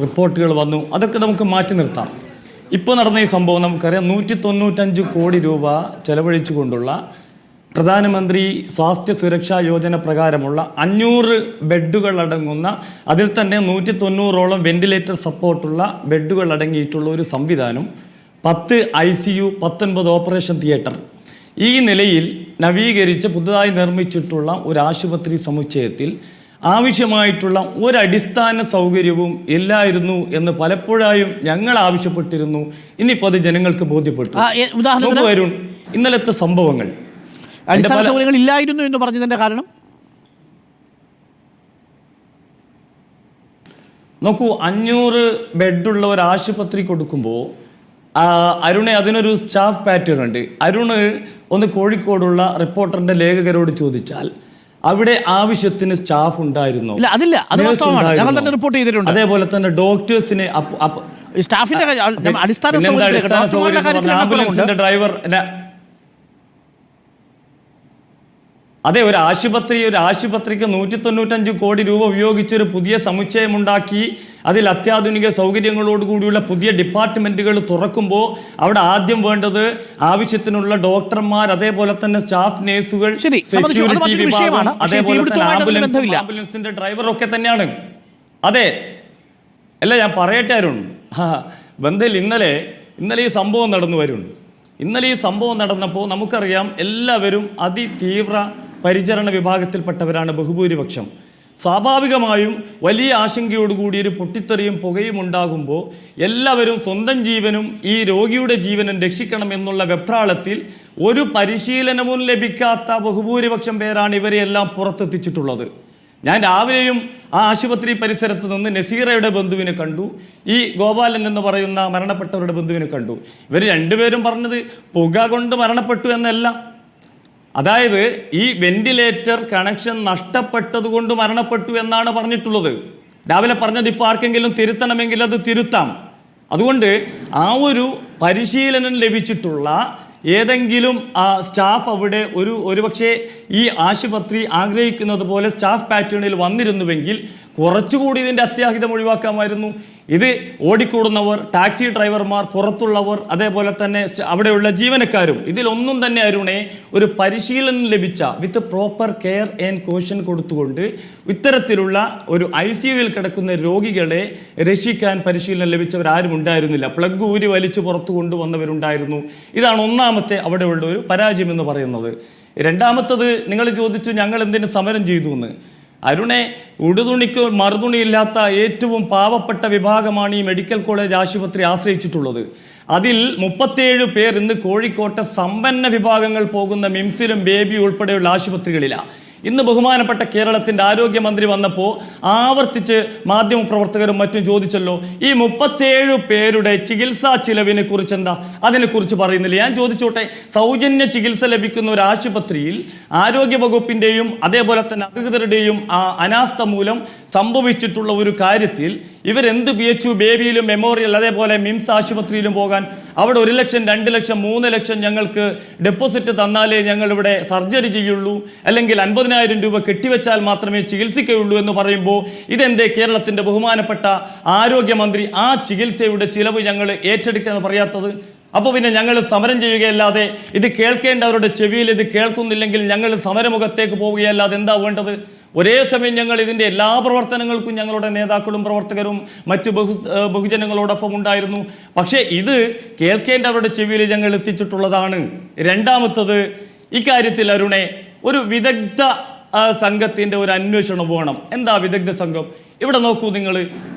റിപ്പോർട്ടുകൾ വന്നു. അതൊക്കെ നമുക്ക് മാറ്റി നിർത്താം. ഇപ്പോൾ നടന്ന ഈ സംഭവം നമുക്കറിയാം. 195 കോടി രൂപ ചെലവഴിച്ചുകൊണ്ടുള്ള പ്രധാനമന്ത്രി സ്വാസ്ഥ്യ സുരക്ഷാ യോജന പ്രകാരമുള്ള 500 ബെഡുകൾ അടങ്ങുന്ന, അതിൽ തന്നെ 190ഓളം വെന്റിലേറ്റർ സപ്പോർട്ടുള്ള ബെഡുകൾ അടങ്ങിയിട്ടുള്ള ഒരു സംവിധാനം, 10 ICU, 19 ഓപ്പറേഷൻ തിയേറ്റർ, ഈ നിലയിൽ നവീകരിച്ച് പുതുതായി നിർമ്മിച്ചിട്ടുള്ള ഒരു ആശുപത്രി സമുച്ചയത്തിൽ ആവശ്യമായിട്ടുള്ള ഒരടിസ്ഥാന സൗകര്യവും ഇല്ലായിരുന്നു എന്ന് പലപ്പോഴായും ഞങ്ങൾ ആവശ്യപ്പെട്ടിരുന്നു. ഇനിയിപ്പോൾ അത് ജനങ്ങൾക്ക് ബോധ്യപ്പെട്ടു. വരും ഇന്നലത്തെ സംഭവങ്ങൾ അടിസ്ഥാന സൗകര്യങ്ങൾ ഇല്ലായിരുന്നു എന്ന് പറഞ്ഞതിന്റെ കാരണം നോക്കൂ. 500 ബെഡുള്ള ഒരു ആശുപത്രി കൊടുക്കുമ്പോൾ അരുണെ അതിനൊരു സ്റ്റാഫ് പാറ്റേൺ ഉണ്ട്. അരുണ് ഒന്ന് കോഴിക്കോടുള്ള റിപ്പോർട്ടറിന്റെ ലേഖകരോട് ചോദിച്ചാൽ അവിടെ ആവശ്യത്തിന് സ്റ്റാഫ് ഉണ്ടായിരുന്നു. അതേപോലെ തന്നെ ഡോക്ടേഴ്സിന് ആംബുലൻസിന്റെ ഡ്രൈവർ, അതെ, ഒരു ആശുപത്രിക്ക് 195 കോടി രൂപ ഉപയോഗിച്ചൊരു പുതിയ സമുച്ചയമുണ്ടാക്കി അതിൽ അത്യാധുനിക സൗകര്യങ്ങളോടുകൂടിയുള്ള പുതിയ ഡിപ്പാർട്ട്മെന്റുകൾ തുറക്കുമ്പോൾ അവിടെ ആദ്യം വേണ്ടത് ആവശ്യത്തിനുള്ള ഡോക്ടർമാർ, അതേപോലെ തന്നെ സ്റ്റാഫ് നഴ്സുകൾ, സെക്യൂരിറ്റി വിഭാഗം, അതേപോലെ തന്നെ ആംബുലൻസിന്റെ ഡ്രൈവർ ഒക്കെ തന്നെയാണ്. അതെ, അല്ല ഞാൻ പറയട്ടെ അരുൺ, ബന്ധയിൽ ഇന്നലെ ഈ സംഭവം നടന്നു വരും. ഇന്നലെ ഈ സംഭവം നടന്നപ്പോൾ നമുക്കറിയാം എല്ലാവരും അതിതീവ്ര പരിചരണ വിഭാഗത്തിൽപ്പെട്ടവരാണ് ബഹുഭൂരിപക്ഷം. സ്വാഭാവികമായും വലിയ ആശങ്കയോടുകൂടി ഒരു പൊട്ടിത്തെറിയും പുകയും ഉണ്ടാകുമ്പോൾ എല്ലാവരും സ്വന്തം ജീവനും ഈ രോഗിയുടെ ജീവനും രക്ഷിക്കണം എന്നുള്ള വെപ്രാളത്തിൽ ഒരു പരിശീലനവും ലഭിക്കാത്ത ബഹുഭൂരിപക്ഷം പേരാണ് ഇവരെയെല്ലാം പുറത്തെത്തിച്ചിട്ടുള്ളത്. ഞാൻ രാവിലെയും ആ ആശുപത്രി പരിസരത്ത് നിന്ന് നസീറയുടെ ബന്ധുവിനെ കണ്ടു, ഈ ഗോപാലൻ എന്ന് പറയുന്ന മരണപ്പെട്ടവരുടെ ബന്ധുവിനെ കണ്ടു. ഇവർ രണ്ടുപേരും പറഞ്ഞത് പുക കൊണ്ട് മരണപ്പെട്ടു എന്നല്ല. അതായത് ഈ വെന്റിലേറ്റർ കണക്ഷൻ നഷ്ടപ്പെട്ടത് കൊണ്ട് മരണപ്പെട്ടു എന്നാണ് പറഞ്ഞിട്ടുള്ളത്. രാവിലെ പറഞ്ഞത് ഇപ്പോൾ ആർക്കെങ്കിലും തിരുത്തണമെങ്കിൽ അത് തിരുത്താം. അതുകൊണ്ട് ആ ഒരു പരിശീലനം ലഭിച്ചിട്ടുള്ള ഏതെങ്കിലും സ്റ്റാഫ് അവിടെ ഒരുപക്ഷെ ഈ ആശുപത്രി ആഗ്രഹിക്കുന്നത് പോലെ സ്റ്റാഫ് പാറ്റേണിൽ വന്നിരുന്നുവെങ്കിൽ കുറച്ചുകൂടി ഇതിൻ്റെ അത്യാഹിതം ഒഴിവാക്കാമായിരുന്നു. ഇത് ഓടിക്കൂടുന്നവർ, ടാക്സി ഡ്രൈവർമാർ, പുറത്തുള്ളവർ, അതേപോലെ തന്നെ അവിടെയുള്ള ജീവനക്കാരും, ഇതിലൊന്നും തന്നെ അരുണെ ഒരു പരിശീലനം ലഭിച്ച with proper care and caution കൊടുത്തുകൊണ്ട് ഇത്തരത്തിലുള്ള ഒരു ICUവിൽ കിടക്കുന്ന രോഗികളെ രക്ഷിക്കാൻ പരിശീലനം ലഭിച്ചവരാരും ഉണ്ടായിരുന്നില്ല. പ്ലഗ് ഊരി വലിച്ചു പുറത്തു കൊണ്ടുവന്നവരുണ്ടായിരുന്നു. ഇതാണ് ഒന്നാമത്തെ അവിടെയുള്ള ഒരു പരാജയം എന്ന് പറയുന്നത്. രണ്ടാമത്തത്, നിങ്ങൾ ചോദിച്ചു ഞങ്ങൾ എന്തിനു സമരം ചെയ്തു എന്ന്. അരുണെ, ഉടുതുണിക്ക് മറുതുണിയില്ലാത്ത ഏറ്റവും പാവപ്പെട്ട വിഭാഗമാണ് ഈ മെഡിക്കൽ കോളേജ് ആശുപത്രി ആശ്രയിച്ചിട്ടുള്ളത്. അതിൽ 37 പേർ ഇന്ന് കോഴിക്കോട്ടെ സമ്പന്ന വിഭാഗങ്ങൾ പോകുന്ന മിംസിലും ബേബി ഉൾപ്പെടെയുള്ള ആശുപത്രികളിലാണ്. ഇന്ന് ബഹുമാനപ്പെട്ട കേരളത്തിൻ്റെ ആരോഗ്യമന്ത്രി വന്നപ്പോൾ ആവർത്തിച്ച് മാധ്യമപ്രവർത്തകരും മറ്റും ചോദിച്ചല്ലോ, ഈ 37 പേരുടെ ചികിത്സാ ചിലവിനെ കുറിച്ച് എന്താ, അതിനെക്കുറിച്ച് പറയുന്നില്ല. ഞാൻ ചോദിച്ചോട്ടെ, സൗജന്യ ചികിത്സ ലഭിക്കുന്ന ഒരു ആശുപത്രിയിൽ ആരോഗ്യ വകുപ്പിൻ്റെയും അതേപോലെ തന്നെ അധികൃതരുടെയും അനാസ്ഥ മൂലം സംഭവിച്ചിട്ടുള്ള ഒരു കാര്യത്തിൽ ഇവരെന്ത് PHU ബേബിയിലും മെമ്മോറിയൽ അതേപോലെ മിംസ് ആശുപത്രിയിലും പോകാൻ അവിടെ 1 ലക്ഷം 2 ലക്ഷം 3 ലക്ഷം ഞങ്ങൾക്ക് ഡെപ്പോസിറ്റ് തന്നാലേ ഞങ്ങളിവിടെ സർജറി ചെയ്യുള്ളൂ, അല്ലെങ്കിൽ 50,000 രൂപ കെട്ടിവെച്ചാൽ മാത്രമേ ചികിത്സിക്കുകയുള്ളൂ എന്ന് പറയുമ്പോൾ ഇതെന്തേ കേരളത്തിൻ്റെ ബഹുമാനപ്പെട്ട ആരോഗ്യമന്ത്രി ആ ചികിത്സയുടെ ചിലവ് ഞങ്ങൾ ഏറ്റെടുക്കുക പറയാത്തത്? അപ്പോൾ പിന്നെ ഞങ്ങൾ സമരം ചെയ്യുകയല്ലാതെ, ഇത് കേൾക്കേണ്ടവരുടെ ചെവിയിൽ ഇത് കേൾക്കുന്നില്ലെങ്കിൽ ഞങ്ങൾ സമരമുഖത്തേക്ക് പോവുകയല്ലാതെ എന്താ വേണ്ടത്? ഒരേ സമയം ഞങ്ങൾ ഇതിൻ്റെ എല്ലാ പ്രവർത്തനങ്ങൾക്കും ഞങ്ങളുടെ നേതാക്കളും പ്രവർത്തകരും മറ്റു ബഹുജനങ്ങളോടൊപ്പം ഉണ്ടായിരുന്നു. പക്ഷേ ഇത് കേൾക്കേണ്ടവരുടെ ചെവിയിൽ ഞങ്ങൾ എത്തിച്ചിട്ടുള്ളതാണ്. രണ്ടാമത്തത്, ഇക്കാര്യത്തിൽ അരുണെ ഒരു വിദഗ്ധ സംഘത്തിൻ്റെ ഒരു അന്വേഷണം വേണം. എന്താ വിദഗ്ധ സംഘം? ഇവിടെ നോക്കൂ നിങ്ങൾ,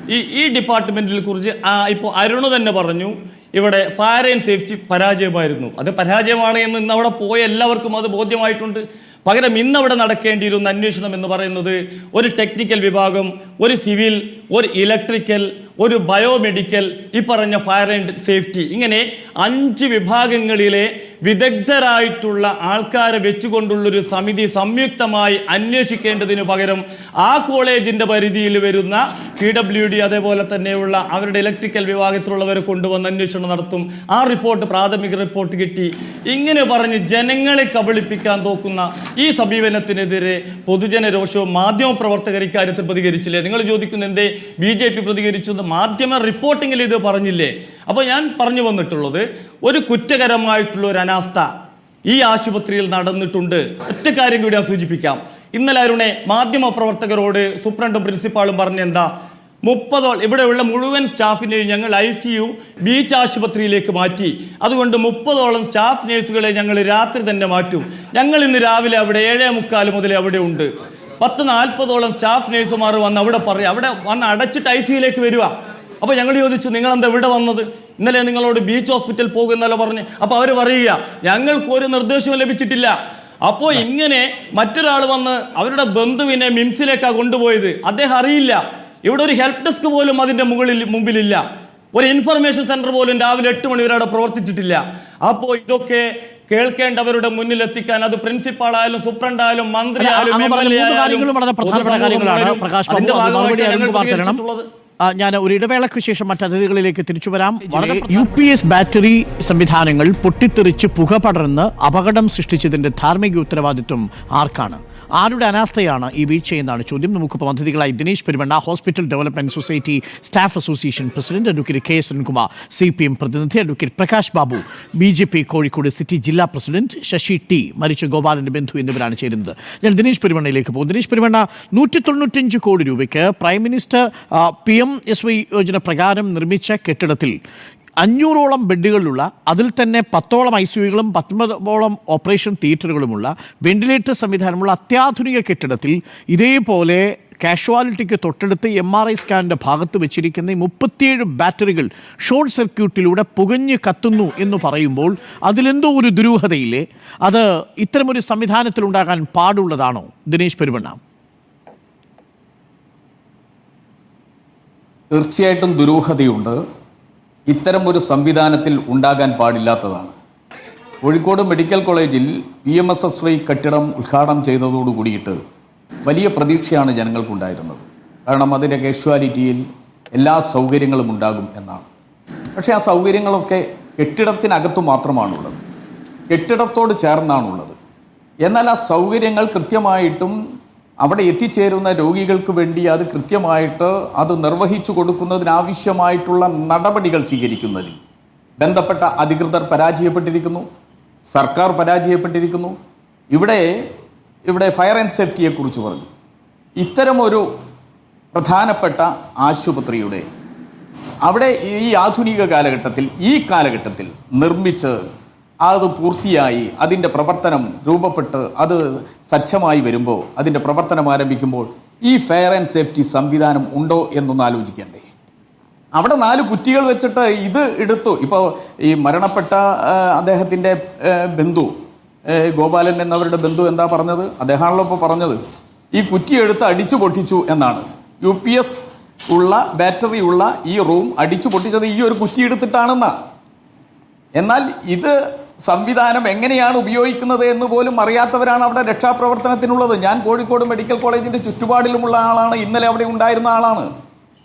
ഈ ഡിപ്പാർട്ട്മെൻറ്റിനെ കുറിച്ച് ഇപ്പോൾ അരുണ് തന്നെ പറഞ്ഞു, ഇവിടെ ഫയർ ആൻഡ് സേഫ്റ്റി പരാജയമായിരുന്നു. അത് പരാജയമാണ് എന്ന് ഇന്ന് അവിടെ പോയ എല്ലാവർക്കും അത് ബോധ്യമായിട്ടുണ്ട്. പകരം ഇന്നവിടെ നടക്കേണ്ടിയിരുന്ന അന്വേഷണം എന്ന് പറയുന്നത് ഒരു ടെക്നിക്കൽ വിഭാഗം, ഒരു സിവിൽ, ഒരു ഇലക്ട്രിക്കൽ, ഒരു ബയോമെഡിക്കൽ, ഈ പറഞ്ഞ ഫയർ ആൻഡ് സേഫ്റ്റി, ഇങ്ങനെ 5 വിഭാഗങ്ങളിലെ വിദഗ്ധരായിട്ടുള്ള ആൾക്കാരെ വെച്ചുകൊണ്ടുള്ളൊരു സമിതി സംയുക്തമായി അന്വേഷിക്കേണ്ടതിന് പകരം ആ കോളേജിൻ്റെ പരിധിയിൽ വരുന്ന PWD അതേപോലെ തന്നെയുള്ള അവരുടെ ഇലക്ട്രിക്കൽ വിഭാഗത്തിലുള്ളവരെ കൊണ്ടുവന്ന് അന്വേഷണം നടത്തും. ആ റിപ്പോർട്ട്, പ്രാഥമിക റിപ്പോർട്ട് കിട്ടി, ഇങ്ങനെ പറഞ്ഞ് ജനങ്ങളെ കബളിപ്പിക്കാൻ നോക്കുന്ന ഈ സമീപനത്തിനെതിരെ പൊതുജന രോഷവും മാധ്യമപ്രവർത്തകർ ഇക്കാര്യത്തിൽ പ്രതികരിച്ചില്ലേ? നിങ്ങൾ ചോദിക്കുന്ന എന്തേ BJP പ്രതികരിച്ചു? മാധ്യമ റിപ്പോർട്ടിങ്ങിൽ ഇത് പറഞ്ഞില്ലേ? അപ്പോൾ ഞാൻ പറഞ്ഞു വന്നിട്ടുള്ളത്, ഒരു കുറ്റകരമായിട്ടുള്ള ഒരു അനാസ്ഥ ഈ ആശുപത്രിയിൽ നടന്നിട്ടുണ്ട്. ഒറ്റ കാര്യം കൂടി ഞാൻ സൂചിപ്പിക്കാം. ഇന്നലെ അരുണെ മാധ്യമപ്രവർത്തകരോട് സൂപ്രണ്ടും പ്രിൻസിപ്പാളും പറഞ്ഞെന്താ, 30 ഇവിടെയുള്ള മുഴുവൻ സ്റ്റാഫിനെയും ഞങ്ങൾ ICU ബീച്ച് ആശുപത്രിയിലേക്ക് മാറ്റി. അതുകൊണ്ട് 30ഓളം സ്റ്റാഫ് നേഴ്സുകളെ ഞങ്ങൾ രാത്രി തന്നെ മാറ്റും. ഞങ്ങൾ ഇന്ന് രാവിലെ അവിടെ 7:45 മുതൽ അവിടെ ഉണ്ട്. 10:40ഓളം സ്റ്റാഫ് നേഴ്സുമാർ വന്ന് അവിടെ പറയും, അവിടെ വന്ന് അടച്ചിട്ട് ICUയിലേക്ക് വരിക. അപ്പോൾ ഞങ്ങൾ ചോദിച്ചു, നിങ്ങളെന്താ ഇവിടെ വന്നത്? ഇന്നലെ നിങ്ങളോട് ബീച്ച് ഹോസ്പിറ്റൽ പോകുന്നല്ലോ പറഞ്ഞ്. അപ്പോൾ അവർ പറയുക, ഞങ്ങൾക്ക് ഒരു നിർദ്ദേശവും ലഭിച്ചിട്ടില്ല. അപ്പോൾ ഇങ്ങനെ മറ്റൊരാൾ വന്ന് അവരുടെ ബന്ധുവിനെ മിംസിലേക്കാണ് കൊണ്ടുപോയത്. അദ്ദേഹം അറിയില്ല. ഇവിടെ ഒരു ഹെൽപ്പ് ഡെസ്ക് പോലും അതിൻ്റെ മുമ്പിലില്ല. ഒരു ഇൻഫർമേഷൻ സെന്റർ പോലും രാവിലെ 8 മണി വരെ അവിടെ പ്രവർത്തിച്ചിട്ടില്ല. അപ്പോൾ ഇതൊക്കെ കേൾക്കേണ്ടവരുടെ മുന്നിൽ എത്തിക്കാൻ അത് പ്രിൻസിപ്പാളായാലും സൂപ്രണ്ടായാലും മന്ത്രിയായാലും ഞാൻ ഒരു ഇടവേളയ്ക്ക് ശേഷം മറ്റ് അതിഥികളിലേക്ക് തിരിച്ചു വരാം. UPS ബാറ്ററി സംവിധാനങ്ങൾ പൊട്ടിത്തെറിച്ച് പുക പടർന്ന് അപകടം സൃഷ്ടിച്ചതിന്റെ ധാർമ്മിക ഉത്തരവാദിത്വം ആർക്കാണ്? ആരുടെ അനാസ്ഥയാണ് ഈ വീഴ്ചയെന്നാണ് ചോദ്യം. നമുക്കിപ്പോൾ അതിഥികളായി Dinesh Peruvanna, hospital development society staff association president, advocate KS Arunkumar, CPM പ്രതിനിധി, advocate Prakash Babu, BJP Kozhikode city ജില്ലാ പ്രസിഡന്റ്, ശശി T, മരിച്ച ഗോപാലന്റെ ബന്ധു എന്നിവരാണ് ചേരുന്നത്. ഞാൻ ദിനേശ് പെരുവണ്ണയിലേക്ക് പോകും. ദിനേശ് പെരുവണ്ണ, 195 കോടി രൂപയ്ക്ക് പ്രൈം മിനിസ്റ്റർ PMSY യോജന പ്രകാരം നിർമ്മിച്ച കെട്ടിടത്തിൽ 500ഓളം ബെഡുകളുള്ള, അതിൽ തന്നെ 10ഓളം ICUകളും 19ഓളം ഓപ്പറേഷൻ തിയേറ്ററുകളുമുള്ള, വെന്റിലേറ്റർ സംവിധാനമുള്ള അത്യാധുനിക കെട്ടിടത്തിൽ ഇതേപോലെ കാഷ്വാലിറ്റിക്ക് തൊട്ടടുത്ത് MRI സ്കാനിൻ്റെ ഭാഗത്ത് വെച്ചിരിക്കുന്ന 37 ബാറ്ററികൾ ഷോർട്ട് സർക്യൂട്ടിലൂടെ പുകഞ്ഞ് കത്തുന്നു എന്ന് പറയുമ്പോൾ അതിലെന്തോ ഒരു ദുരൂഹതയില്ലേ? അത് ഇത്തരമൊരു സംവിധാനത്തിലുണ്ടാകാൻ പാടുള്ളതാണോ ദിനേശ് പെരുവണ്ണ? തീർച്ചയായിട്ടും ദുരൂഹതയുണ്ട്. ഇത്തരം ഒരു സംവിധാനത്തിൽ ഉണ്ടാകാൻ പാടില്ലാത്തതാണ്. കോഴിക്കോട് മെഡിക്കൽ കോളേജിൽ PMSY കെട്ടിടം ഉദ്ഘാടനം ചെയ്തതോടു കൂടിയിട്ട് വലിയ പ്രതീക്ഷയാണ് ജനങ്ങൾക്കുണ്ടായിരുന്നത്. കാരണം അതിൻ്റെ കാഷ്വാലിറ്റിയിൽ എല്ലാ സൗകര്യങ്ങളും ഉണ്ടാകും എന്നാണ്. പക്ഷേ ആ സൗകര്യങ്ങളൊക്കെ കെട്ടിടത്തിനകത്ത് മാത്രമാണുള്ളത്, കെട്ടിടത്തോട് ചേർന്നാണുള്ളത്. എന്നാൽ ആ സൗകര്യങ്ങൾ കൃത്യമായിട്ടും അവിടെ എത്തിച്ചേരുന്ന രോഗികൾക്ക് വേണ്ടി അത് കൃത്യമായിട്ട് അത് നിർവഹിച്ചു കൊടുക്കുന്നതിനാവശ്യമായിട്ടുള്ള നടപടികൾ സ്വീകരിക്കുന്നതിൽ ബന്ധപ്പെട്ട അധികൃതർ പരാജയപ്പെട്ടിരിക്കുന്നു, സർക്കാർ പരാജയപ്പെട്ടിരിക്കുന്നു. ഇവിടെ ഫയർ ആൻഡ് സേഫ്റ്റിയെക്കുറിച്ച് പറഞ്ഞു. ഇത്തരമൊരു പ്രധാനപ്പെട്ട ആശുപത്രിയുടെ അവിടെ ഈ ആധുനിക കാലഘട്ടത്തിൽ, ഈ കാലഘട്ടത്തിൽ നിർമ്മിച്ച് അത് പൂർത്തിയായി അതിൻ്റെ പ്രവർത്തനം രൂപപ്പെട്ട് അത് സജ്ജമായി വരുമ്പോൾ, അതിൻ്റെ പ്രവർത്തനം ആരംഭിക്കുമ്പോൾ ഈ ഫയർ ആൻഡ് സേഫ്റ്റി സംവിധാനം ഉണ്ടോ എന്നൊന്ന് ആലോചിക്കേണ്ടേ? അവിടെ 4 കുറ്റികൾ വെച്ചിട്ട് ഇത് എടുത്തു. ഇപ്പോൾ ഈ മരണപ്പെട്ട അദ്ദേഹത്തിൻ്റെ ബന്ധു ഗോപാലൻ എന്നവരുടെ ബന്ധു എന്താ പറഞ്ഞത്? അദ്ദേഹമാണല്ലോ ഇപ്പോൾ പറഞ്ഞത്, ഈ കുറ്റി എടുത്ത് അടിച്ചു പൊട്ടിച്ചു എന്നാണ്. UPS ഉള്ള ബാറ്ററി ഉള്ള ഈ റൂം അടിച്ചു പൊട്ടിച്ചത് ഈ ഒരു കുറ്റി എടുത്തിട്ടാണെന്നാ. എന്നാൽ ഇത് സംവിധാനം എങ്ങനെയാണ് ഉപയോഗിക്കുന്നത് എന്ന് പോലും അറിയാത്തവരാണ് അവിടെ രക്ഷാപ്രവർത്തനത്തിനുള്ളത്. ഞാൻ കോഴിക്കോട് മെഡിക്കൽ കോളേജിൻ്റെ ചുറ്റുപാടിലുമുള്ള ആളാണ്, ഇന്നലെ അവിടെ ഉണ്ടായിരുന്ന ആളാണ്.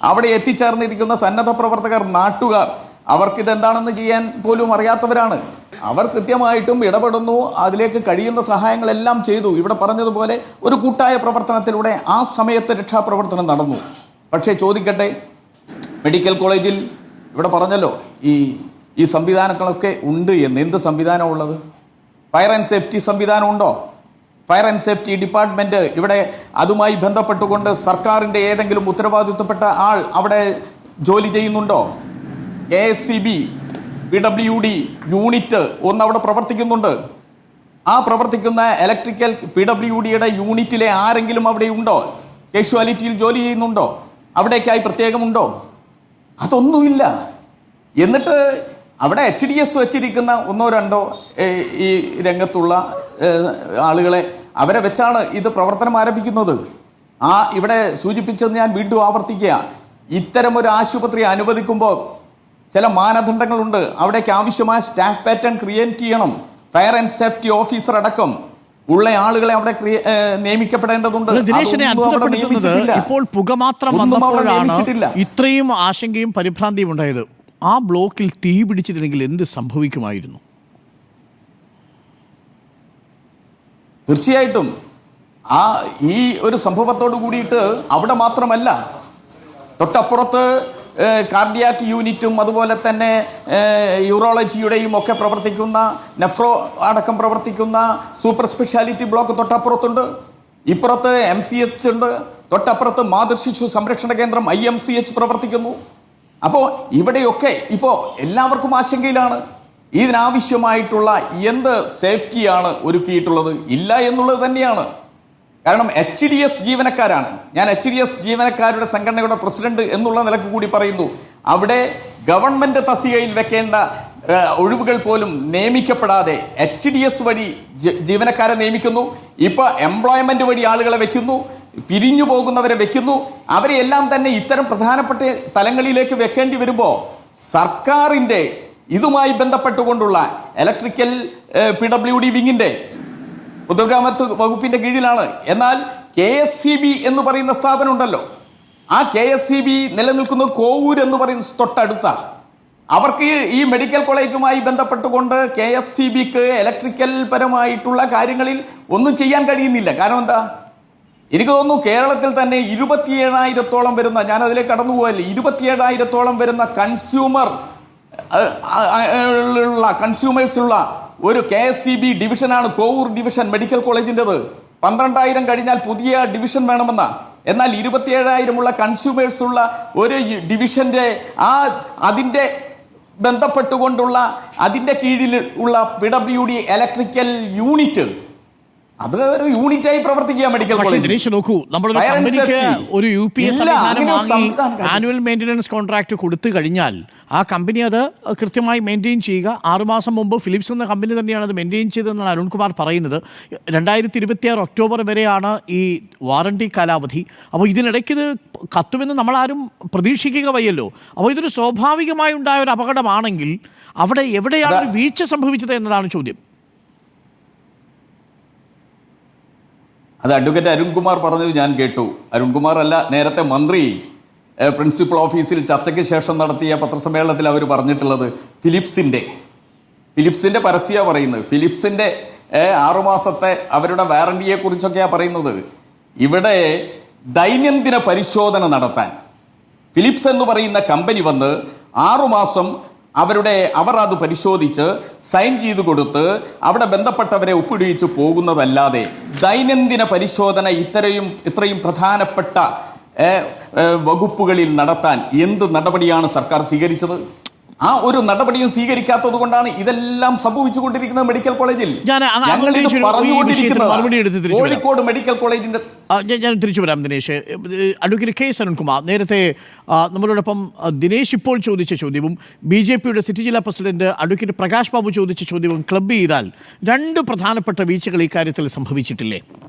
അവിടെ എത്തിച്ചേർന്നിരിക്കുന്ന സന്നദ്ധ പ്രവർത്തകർ, നാട്ടുകാർ, അവർക്കിതെന്താണെന്ന് ചെയ്യാൻ പോലും അറിയാത്തവരാണ്. അവർ കൃത്യമായിട്ടും ഇടപെടുന്നു, അതിലേക്ക് കഴിയുന്ന സഹായങ്ങളെല്ലാം ചെയ്തു. ഇവിടെ പറഞ്ഞതുപോലെ ഒരു കൂട്ടായ പ്രവർത്തനത്തിലൂടെ ആ സമയത്ത് രക്ഷാപ്രവർത്തനം നടന്നു. പക്ഷേ ചോദിക്കട്ടെ, മെഡിക്കൽ കോളേജിൽ ഇവിടെ പറഞ്ഞല്ലോ ഈ സംവിധാനങ്ങളൊക്കെ ഉണ്ട് എന്ന്. എന്ത് സംവിധാനമുള്ളത്? ഫയർ ആൻഡ് സേഫ്റ്റി സംവിധാനം ഉണ്ടോ? ഫയർ ആൻഡ് സേഫ്റ്റി ഡിപ്പാർട്ട്മെന്റ് ഇവിടെ അതുമായി ബന്ധപ്പെട്ടുകൊണ്ട് സർക്കാരിന്റെ ഏതെങ്കിലും ഉത്തരവാദിത്വപ്പെട്ട ആൾ അവിടെ ജോലി ചെയ്യുന്നുണ്ടോ? KSCB PWD യൂണിറ്റ് ഒന്ന് അവിടെ പ്രവർത്തിക്കുന്നുണ്ട്. ആ പ്രവർത്തിക്കുന്ന ഇലക്ട്രിക്കൽ PWDയുടെ യൂണിറ്റിലെ ആരെങ്കിലും അവിടെ ഉണ്ടോ? കാഷ്വാലിറ്റിയിൽ ജോലി ചെയ്യുന്നുണ്ടോ? അവിടേക്കായി പ്രത്യേകമുണ്ടോ? അതൊന്നുമില്ല. എന്നിട്ട് അവിടെ HDS വെച്ചിരിക്കുന്ന ഒന്നോ രണ്ടോ ഈ രംഗത്തുള്ള ആളുകളെ അവരെ വെച്ചാണ് ഇത് പ്രവർത്തനം ആരംഭിക്കുന്നത്. ഇവിടെ സൂചിപ്പിച്ചത് ഞാൻ വീണ്ടും ആവർത്തിക്കുക, ഇത്തരമൊരു ആശുപത്രി അനുവദിക്കുമ്പോൾ ചില മാനദണ്ഡങ്ങളുണ്ട്. അവിടേക്ക് ആവശ്യമായ സ്റ്റാഫ് പാറ്റേൺ ക്രിയേറ്റ് ചെയ്യണം. ഫയർ ആൻഡ് സേഫ്റ്റി ഓഫീസർ അടക്കം ഉള്ള ആളുകളെ അവിടെ നിയമിക്കപ്പെടേണ്ടതുണ്ട്. ദിനേശിനെ അത്ഭുതപ്പെടുത്തുന്നത് ഇപ്പോൾ പുക മാത്രം വന്നപ്പോഴാണ് ഇത്രയും ആശങ്കയും പരിഭ്രാന്തിയും ഉണ്ടായത്. ആ ബ്ലോക്കിൽ തീ പിടിച്ചിരുന്നെങ്കിൽ എന്ത് സംഭവിക്കുമായിരുന്നു? തീർച്ചയായിട്ടും ഈ ഒരു സംഭവത്തോട് കൂടിയിട്ട് അവിടെ മാത്രമല്ല, തൊട്ടപ്പുറത്ത് കാർഡിയാക് യൂണിറ്റും അതുപോലെ തന്നെ യൂറോളജിയുടെയും ഒക്കെ പ്രവർത്തിക്കുന്ന, നെഫ്രോ അടക്കം പ്രവർത്തിക്കുന്ന സൂപ്പർ സ്പെഷ്യാലിറ്റി ബ്ലോക്ക് തൊട്ടപ്പുറത്തുണ്ട്. ഇപ്പുറത്ത് MCH ഉണ്ട്. തൊട്ടപ്പുറത്ത് മാതൃശിശു സംരക്ഷണ കേന്ദ്രം IMCH പ്രവർത്തിക്കുന്നു. അപ്പോൾ ഇവിടെയൊക്കെ ഇപ്പോൾ എല്ലാവർക്കും ആശങ്കയിലാണ്. ഇതിനാവശ്യമായിട്ടുള്ള എന്ത് സേഫ്റ്റിയാണ് ഒരുക്കിയിട്ടുള്ളത്? ഇല്ല എന്നുള്ളത് തന്നെയാണ്. കാരണം HDS ജീവനക്കാരാണ്. ഞാൻ HDS ജീവനക്കാരുടെ സംഘടനയുടെ പ്രസിഡന്റ് എന്നുള്ള നിലക്ക് കൂടി പറയുന്നു. അവിടെ ഗവൺമെന്റ് തസ്തികയിൽ വെക്കേണ്ട ഒഴിവുകൾ പോലും നിയമിക്കപ്പെടാതെ HDS വഴി ജീവനക്കാരെ നിയമിക്കുന്നു. ഇപ്പൊ എംപ്ലോയ്മെന്റ് വഴി ആളുകളെ വെക്കുന്നു, പിരിഞ്ഞു പോകുന്നവരെ വെക്കുന്നു. അവരെ എല്ലാം തന്നെ ഇത്തരം പ്രധാനപ്പെട്ട തലങ്ങളിലേക്ക് വെക്കേണ്ടി വരുമ്പോൾ സർക്കാരിന്റെ ഇതുമായി ബന്ധപ്പെട്ടുകൊണ്ടുള്ള ഇലക്ട്രിക്കൽ PWD വിങ്ങിന്റെ പൊതുമരാമത്ത് വകുപ്പിന്റെ കീഴിലാണ്. എന്നാൽ KSCB എന്ന് പറയുന്ന സ്ഥാപനം ഉണ്ടല്ലോ, ആ KSCB നിലനിൽക്കുന്നത് കോവൂർ എന്ന് പറയുന്ന തൊട്ടടുത്ത. അവർക്ക് ഈ മെഡിക്കൽ കോളേജുമായി ബന്ധപ്പെട്ടുകൊണ്ട് KSCBക്ക് ഇലക്ട്രിക്കൽ പരമായിട്ടുള്ള കാര്യങ്ങളിൽ ഒന്നും ചെയ്യാൻ കഴിയുന്നില്ല. കാരണം എന്താ? എനിക്ക് തോന്നുന്നു കേരളത്തിൽ തന്നെ 27,000-ഓളം വരുന്ന, ഞാൻ അതിലേക്ക് കടന്നു പോയല്ലേ, 27,000-ഓളം വരുന്ന കൺസ്യൂമേഴ്സുള്ള ഒരു KSCB ഡിവിഷനാണ് കോവൂർ ഡിവിഷൻ മെഡിക്കൽ കോളേജിൻ്റെത്. 12,000 കഴിഞ്ഞാൽ പുതിയ ഡിവിഷൻ വേണമെന്ന. എന്നാൽ 27,000 കൺസ്യൂമേഴ്സ് ഉള്ള ഒരു ഡിവിഷന്റെ അതിന്റെ ബന്ധപ്പെട്ടുകൊണ്ടുള്ള അതിന്റെ കീഴിൽ ഉള്ള PWD ഇലക്ട്രിക്കൽ യൂണിറ്റ്, അത് ഒരു യൂണിറ്റായി പ്രവർത്തിക്കുക മെഡിക്കൽ കോളേജ്. നോക്കൂ, നമ്മളൊരു കമ്പനിക്ക് ഒരു UPS സംവിധാനം വാങ്ങി ആനുവൽ മെയിൻ്റനൻസ് കോൺട്രാക്ട് കൊടുത്തു കഴിഞ്ഞാൽ ആ കമ്പനി അത് കൃത്യമായി മെയിൻറ്റെയിൻ ചെയ്യുക. 6 മാസം മുമ്പ് ഫിലിപ്സ് എന്ന കമ്പനി തന്നെയാണ് അത് മെയിൻറ്റെയിൻ ചെയ്തതെന്നാണ് അരുൺകുമാർ പറയുന്നത്. 2026 ഒക്ടോബർ വരെയാണ് ഈ വാറണ്ടി കാലാവധി. അപ്പോൾ ഇതിനിടയ്ക്ക് ഇത് കത്തുമെന്ന് നമ്മളാരും പ്രതീക്ഷിക്കുക വയ്യല്ലോ. അപ്പോൾ ഇതൊരു സ്വാഭാവികമായി ഉണ്ടായ ഒരു അപകടമാണെങ്കിൽ അവിടെ എവിടെയാണ് ഒരു വീഴ്ച സംഭവിച്ചത് എന്നതാണ് ചോദ്യം. അത് അഡ്വക്കേറ്റ് അരുൺകുമാർ പറഞ്ഞത് ഞാൻ കേട്ടു. അരുൺകുമാർ അല്ല, നേരത്തെ മന്ത്രി പ്രിൻസിപ്പൽ ഓഫീസിൽ ചർച്ചയ്ക്ക് ശേഷം നടത്തിയ പത്രസമ്മേളനത്തിൽ അവർ പറഞ്ഞിട്ടുള്ളത് ഫിലിപ്സിന്റെ പരസ്യ പറയുന്നത്. ഫിലിപ്സിന്റെ 6 മാസത്തെ അവരുടെ വാറണ്ടിയെ കുറിച്ചൊക്കെയാണ് പറയുന്നത്. ഇവിടെ ദൈനംദിന പരിശോധന നടത്താൻ ഫിലിപ്സ് എന്ന് പറയുന്ന കമ്പനി വന്ന് 6 മാസം അവർ അത് പരിശോധിച്ച് സൈൻ ചെയ്ത് കൊടുത്ത് അവിടെ ബന്ധപ്പെട്ടവരെ ഒപ്പിടിയിച്ച് പോകുന്നതല്ലാതെ ദൈനംദിന പരിശോധന ഇത്രയും പ്രധാനപ്പെട്ട വകുപ്പുകളിൽ നടത്താൻ എന്ത് നടപടിയാണ് സർക്കാർ സ്വീകരിച്ചത്? ആ ഒരു നടപടിയും സ്വീകരിക്കാത്തത് കൊണ്ടാണ് ഇതെല്ലാം സംഭവിച്ചുകൊണ്ടിരിക്കുന്നത് മെഡിക്കൽ കോളേജിൽ. കോഴിക്കോട് മെഡിക്കൽ കോളേജിന്റെ ഞാൻ തിരിച്ചു വരാം. Dinesh, advocate K. അരുൺകുമാർ, നേരത്തെ നമ്മളോടൊപ്പം ദിനേശ് ഇപ്പോൾ ചോദിച്ച ചോദ്യവും BJPയുടെ സിറ്റി ജില്ലാ പ്രസിഡന്റ് അഡ്വക്കേറ്റ് പ്രകാശ് ബാബു ചോദിച്ച ചോദ്യവും ക്ലബ് ചെയ്താൽ 2 പ്രധാനപ്പെട്ട വീഴ്ചകൾ ഇക്കാര്യത്തിൽ സംഭവിച്ചിട്ടില്ലേ?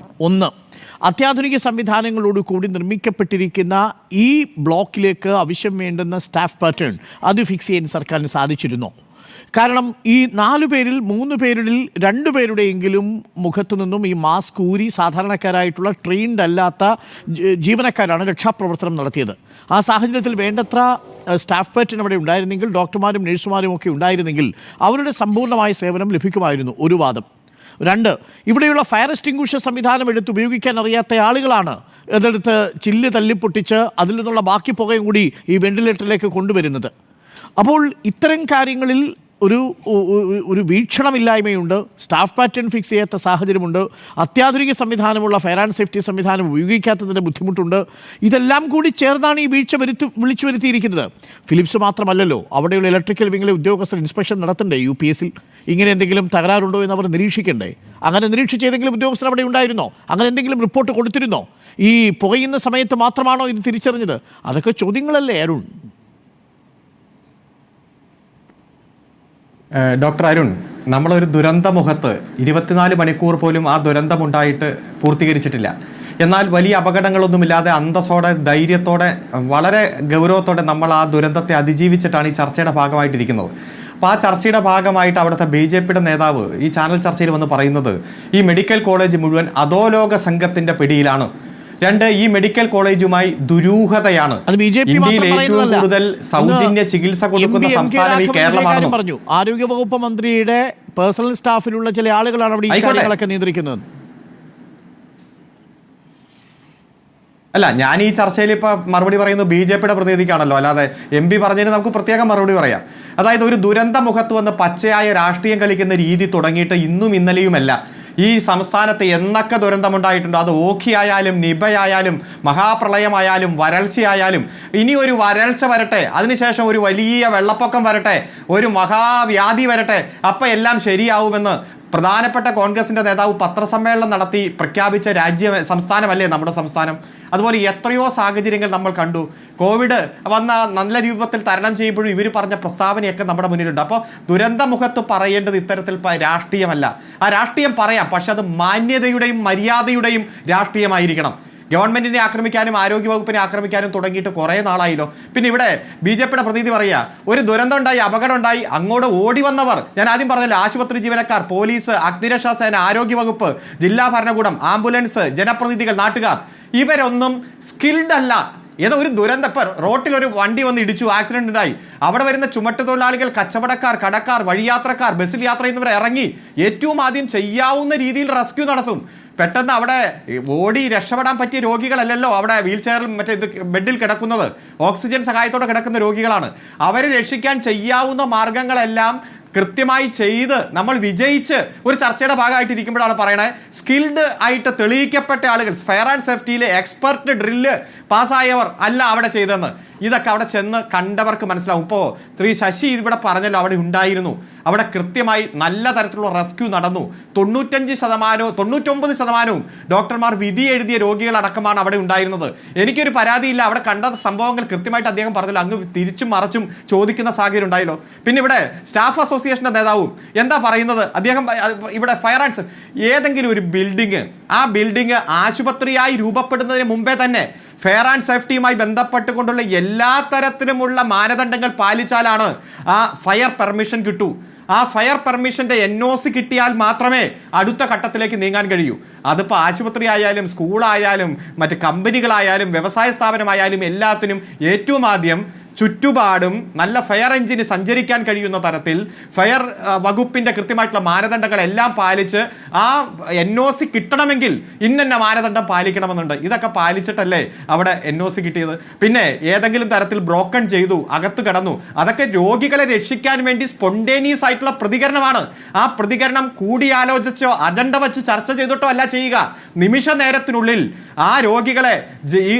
ഒന്ന്, അത്യാധുനിക സംവിധാനങ്ങളോട് കൂടി നിർമ്മിക്കപ്പെട്ടിരിക്കുന്ന ഈ ബ്ലോക്കിലേക്ക് ആവശ്യം വേണ്ടുന്ന സ്റ്റാഫ് പാറ്റേൺ അത് ഫിക്സ് ചെയ്യാൻ സർക്കാരിന് സാധിച്ചിരുന്നോ? കാരണം ഈ 4 പേരിൽ 3 പേരിൽ 2 പേരുടെയെങ്കിലും മുഖത്തു നിന്നും ഈ മാസ്ക് ഊരി സാധാരണക്കാരായിട്ടുള്ള ട്രെയിൻഡ് അല്ലാത്ത ജീവനക്കാരാണ് രക്ഷാപ്രവർത്തനം നടത്തിയത്. ആ സാഹചര്യത്തിൽ വേണ്ടത്ര സ്റ്റാഫ് പാറ്റേൺ അവിടെ ഉണ്ടായിരുന്നെങ്കിൽ, ഡോക്ടർമാരും നഴ്സുമാരും ഒക്കെ ഉണ്ടായിരുന്നെങ്കിൽ അവരുടെ സമ്പൂർണ്ണമായ സേവനം ലഭിക്കുമായിരുന്നു. ഒരു വാദം. 2, ഇവിടെയുള്ള ഫയർ എക്സ്റ്റിംഗ്വിഷർ സംവിധാനം എടുത്ത് ഉപയോഗിക്കാൻ അറിയാത്ത ആളുകളാണ് അതെടുത്ത് ചില്ല് തല്ലിപ്പൊട്ടിച്ച് അതിൽ നിന്നുള്ള ബാക്കി പുകയും കൂടി ഈ വെന്റിലേറ്ററിലേക്ക് കൊണ്ടുവരുന്നത്. അപ്പോൾ ഇത്തരം കാര്യങ്ങളിൽ ഒരു വീക്ഷണമില്ലായ്മയുണ്ട്, സ്റ്റാഫ് പാറ്റേൺ ഫിക്സ് ചെയ്യാത്ത സാഹചര്യമുണ്ട്, അത്യാധുനിക സംവിധാനമുള്ള ഫയർ ആൻഡ് സേഫ്റ്റി സംവിധാനം ഉപയോഗിക്കാത്തതിൻ്റെ ബുദ്ധിമുട്ടുണ്ട്. ഇതെല്ലാം കൂടി ചേർന്നാണ് ഈ വീഴ്ച വിളിച്ചു വരുത്തിയിരിക്കുന്നത്. ഫിലിപ്സ് മാത്രമല്ലല്ലോ, അവിടെയുള്ള ഇലക്ട്രിക്കൽ വിങ്ങിലെ ഉദ്യോഗസ്ഥർ ഇൻസ്പെക്ഷൻ നടത്തണ്ടേ? UPS-ൽ ഇങ്ങനെ എന്തെങ്കിലും തകരാറുണ്ടോ എന്ന് അവർ നിരീക്ഷിക്കണ്ടേ? അങ്ങനെ നിരീക്ഷിച്ച് ഏതെങ്കിലും ഉദ്യോഗസ്ഥർ അവിടെ ഉണ്ടായിരുന്നോ? അങ്ങനെ എന്തെങ്കിലും റിപ്പോർട്ട് കൊടുത്തിരുന്നോ? ഈ പുകയുന്ന സമയത്ത് മാത്രമാണോ ഇത് തിരിച്ചറിഞ്ഞത്? അതൊക്കെ ചോദ്യങ്ങളല്ലേ അരുൺ? ഡോക്ടർ അരുൺ, നമ്മളൊരു ദുരന്തമുഖത്ത് 24 മണിക്കൂർ പോലും ആ ദുരന്തമുണ്ടായിട്ട് പൂർത്തീകരിച്ചിട്ടില്ല. എന്നാൽ വലിയ അപകടങ്ങളൊന്നുമില്ലാതെ അന്തസ്സോടെ, ധൈര്യത്തോടെ, വളരെ ഗൗരവത്തോടെ നമ്മൾ ആ ദുരന്തത്തെ അതിജീവിച്ചിട്ടാണ് ഈ ചർച്ചയുടെ ഭാഗമായിട്ടിരിക്കുന്നത്. അപ്പോൾ ആ ചർച്ചയുടെ ഭാഗമായിട്ട് അവിടുത്തെ BJPയുടെ നേതാവ് ഈ ചാനൽ ചർച്ചയിൽ വന്ന് പറയുന്നത് ഈ മെഡിക്കൽ കോളേജ് മുഴുവൻ അധോലോക സംഘത്തിന്റെ പിടിയിലാണ്. 2, ഈ മെഡിക്കൽ കോളേജുമായി ദുരൂഹതയാണ്. ഇന്ത്യയിൽ ഏറ്റവും കൂടുതൽ സൗജന്യ ചികിത്സ കൊടുക്കുന്ന സംസ്ഥാനം ഈ കേരളമാണെന്ന് പറഞ്ഞു. ആരോഗ്യവകുപ്പ് മന്ത്രിയുടെ പേഴ്സണൽ സ്റ്റാഫിലുള്ള ചില ആളുകളാണ് അവിടെ ഈ കാര്യങ്ങളൊക്കെ നിയന്ത്രിക്കുന്നത്. അല്ല, ഞാൻ ഈ ചർച്ചയിൽ ഇപ്പൊ മറുപടി പറയുന്നത് BJPയുടെ പ്രതിനിധിക്കാണല്ലോ, അല്ലാതെ MP പറഞ്ഞതിന് നമുക്ക് പ്രത്യേകം മറുപടി പറയാം. അതായത് ഒരു ദുരന്ത മുഖത്ത് വന്ന് പച്ചയായ രാഷ്ട്രീയം കളിക്കുന്ന രീതി തുടങ്ങിയിട്ട് ഇന്നും ഇന്നലെയുമല്ല. ഈ സംസ്ഥാനത്ത് എന്നൊക്കെ ദുരന്തമുണ്ടായിട്ടുണ്ടോ, അത് ഓഖിയായാലും നിപയായാലും മഹാപ്രളയമായാലും വരൾച്ചയായാലും, ഇനി ഒരു വരൾച്ച വരട്ടെ, അതിനുശേഷം ഒരു വലിയ വെള്ളപ്പൊക്കം വരട്ടെ, ഒരു മഹാവ്യാധി വരട്ടെ, അപ്പം എല്ലാം ശരിയാവുമെന്ന് പ്രധാനപ്പെട്ട കോൺഗ്രസിന്റെ നേതാവ് പത്രസമ്മേളനം നടത്തി പ്രഖ്യാപിച്ച സംസ്ഥാനമല്ലേ നമ്മുടെ സംസ്ഥാനം. അതുപോലെ എത്രയോ സാഹചര്യങ്ങൾ നമ്മൾ കണ്ടു. കോവിഡ് വന്ന നല്ല രൂപത്തിൽ തരണം ചെയ്യുമ്പോഴും ഇവർ പറഞ്ഞ പ്രസ്താവനയൊക്കെ നമ്മുടെ മുന്നിലുണ്ട്. അപ്പോൾ ദുരന്തമുഖത്ത് പറയേണ്ടത് ഇത്തരത്തിൽ രാഷ്ട്രീയമല്ല. ആ രാഷ്ട്രീയം പറയാം, പക്ഷെ അത് മാന്യതയുടെയും മര്യാദയുടെയും രാഷ്ട്രീയമായിരിക്കണം. ഗവൺമെന്റിനെ ആക്രമിക്കാനും ആരോഗ്യവകുപ്പിനെ ആക്രമിക്കാനും തുടങ്ങിയിട്ട് കുറേ നാളായല്ലോ. പിന്നെ ഇവിടെ BJPയുടെ പ്രതിനിധി പറയുക, ഒരു ദുരന്തം ഉണ്ടായി, അപകടം ഉണ്ടായി, അങ്ങോട്ട് ഓടി വന്നവർ, ഞാൻ ആദ്യം പറഞ്ഞല്ലോ, ആശുപത്രി ജീവനക്കാർ, പോലീസ്, അഗ്നിരക്ഷാസേന, ആരോഗ്യവകുപ്പ്, ജില്ലാ ഭരണകൂടം, ആംബുലൻസ്, ജനപ്രതിനിധികൾ, നാട്ടുകാർ, ഇവരൊന്നും സ്കിൽഡ് അല്ല. ഏതോ ഒരു ദുരന്തം, ഇപ്പം റോട്ടിൽ ഒരു വണ്ടി വന്ന് ഇടിച്ചു, ആക്സിഡന്റ് ഉണ്ടായി, അവിടെ വരുന്ന ചുമട്ടുതൊഴിലാളികൾ, കച്ചവടക്കാർ, കടക്കാർ, വഴിയാത്രക്കാർ, ബസ്സിൽ യാത്ര ചെയ്യുന്നവർ ഇറങ്ങി ഏറ്റവും ആദ്യം ചെയ്യാവുന്ന രീതിയിൽ റെസ്ക്യൂ നടത്തും. പെട്ടെന്ന് അവിടെ ഓടി രക്ഷപ്പെടാൻ പറ്റിയ രോഗികളല്ലല്ലോ അവിടെ വീൽ ചെയറിൽ ബെഡിൽ കിടക്കുന്നത്, ഓക്സിജൻ സഹായത്തോടെ കിടക്കുന്ന രോഗികളാണ്. അവരെ രക്ഷിക്കാൻ ചെയ്യാവുന്ന മാർഗങ്ങളെല്ലാം കൃത്യമായി ചെയ്ത് നമ്മൾ വിജയിച്ച് ഒരു ചർച്ചയുടെ ഭാഗമായിട്ടിരിക്കുമ്പോഴാണ് പറയണേ സ്കിൽഡ് ആയിട്ട് തെളിയിക്കപ്പെട്ട ആളുകൾ, ഫയർ ആൻഡ് സേഫ്റ്റിയിലെ എക്സ്പെർട്ട് ഡ്രില്ല് പാസ്സായവർ അല്ല അവിടെ ചെയ്തതെന്ന്. ഇതൊക്കെ അവിടെ ചെന്ന് കണ്ടവർക്ക് മനസ്സിലാവും. ഇപ്പോൾ ശ്രീ ശശി ഇവിടെ പറഞ്ഞല്ലോ, അവിടെ ഉണ്ടായിരുന്നു, അവിടെ കൃത്യമായി നല്ല തരത്തിലുള്ള റെസ്ക്യൂ നടന്നു. 99% ഡോക്ടർമാർ വിധി എഴുതിയ രോഗികളടക്കമാണ് അവിടെ ഉണ്ടായിരുന്നത്. എനിക്കൊരു പരാതിയില്ല, അവിടെ കണ്ട സംഭവങ്ങൾ കൃത്യമായിട്ട് അദ്ദേഹം പറഞ്ഞല്ലോ, അങ്ങ് തിരിച്ചും മറച്ചും ചോദിക്കുന്ന സാഹചര്യം ഉണ്ടായല്ലോ. പിന്നെ ഇവിടെ സ്റ്റാഫ് അസോസിയേഷന്റെ നേതാവും എന്താ പറയുന്നത്, അദ്ദേഹം ഇവിടെ ഫയർ ആൻഡ് ഏതെങ്കിലും ഒരു ബിൽഡിംഗ്, ആ ബിൽഡിംഗ് ആശുപത്രിയായി രൂപപ്പെടുന്നതിന് മുമ്പേ തന്നെ ഫെയർ ആൻഡ് സേഫ്റ്റിയുമായി ബന്ധപ്പെട്ടുകൊണ്ടുള്ള എല്ലാ തരത്തിലുമുള്ള മാനദണ്ഡങ്ങൾ പാലിച്ചാലാണ് ആ ഫയർ പെർമിഷൻ കിട്ടൂ. ആ ഫയർ പെർമിഷന്റെ NOC കിട്ടിയാൽ മാത്രമേ അടുത്ത ഘട്ടത്തിലേക്ക് നീങ്ങാൻ കഴിയൂ. അതിപ്പോൾ ആശുപത്രി ആയാലും സ്കൂളായാലും മറ്റ് കമ്പനികളായാലും വ്യവസായ സ്ഥാപനമായാലും എല്ലാത്തിനും ഏറ്റവും ആദ്യം ചുറ്റുപാടും നല്ല ഫയർ എഞ്ചിന് സഞ്ചരിക്കാൻ കഴിയുന്ന തരത്തിൽ ഫയർ വകുപ്പിന്റെ കൃത്യമായിട്ടുള്ള മാനദണ്ഡങ്ങളെല്ലാം പാലിച്ച് ആ NOC കിട്ടണമെങ്കിൽ ഇന്ന മാനദണ്ഡം പാലിക്കണമെന്നുണ്ട്. ഇതൊക്കെ പാലിച്ചിട്ടല്ലേ അവിടെ NOC കിട്ടിയത്. പിന്നെ ഏതെങ്കിലും തരത്തിൽ ബ്രോക്കൺ ചെയ്തു, അകത്ത് കടന്നു, അതൊക്കെ രോഗികളെ രക്ഷിക്കാൻ വേണ്ടി സ്പോണ്ടേനിയസ് ആയിട്ടുള്ള പ്രതികരണമാണ്. ആ പ്രതികരണം കൂടിയാലോചിച്ചോ അജണ്ട വെച്ച് ചർച്ച ചെയ്തിട്ടോ അല്ല ചെയ്യുക. നിമിഷ നേരത്തിനുള്ളിൽ ആ രോഗികളെ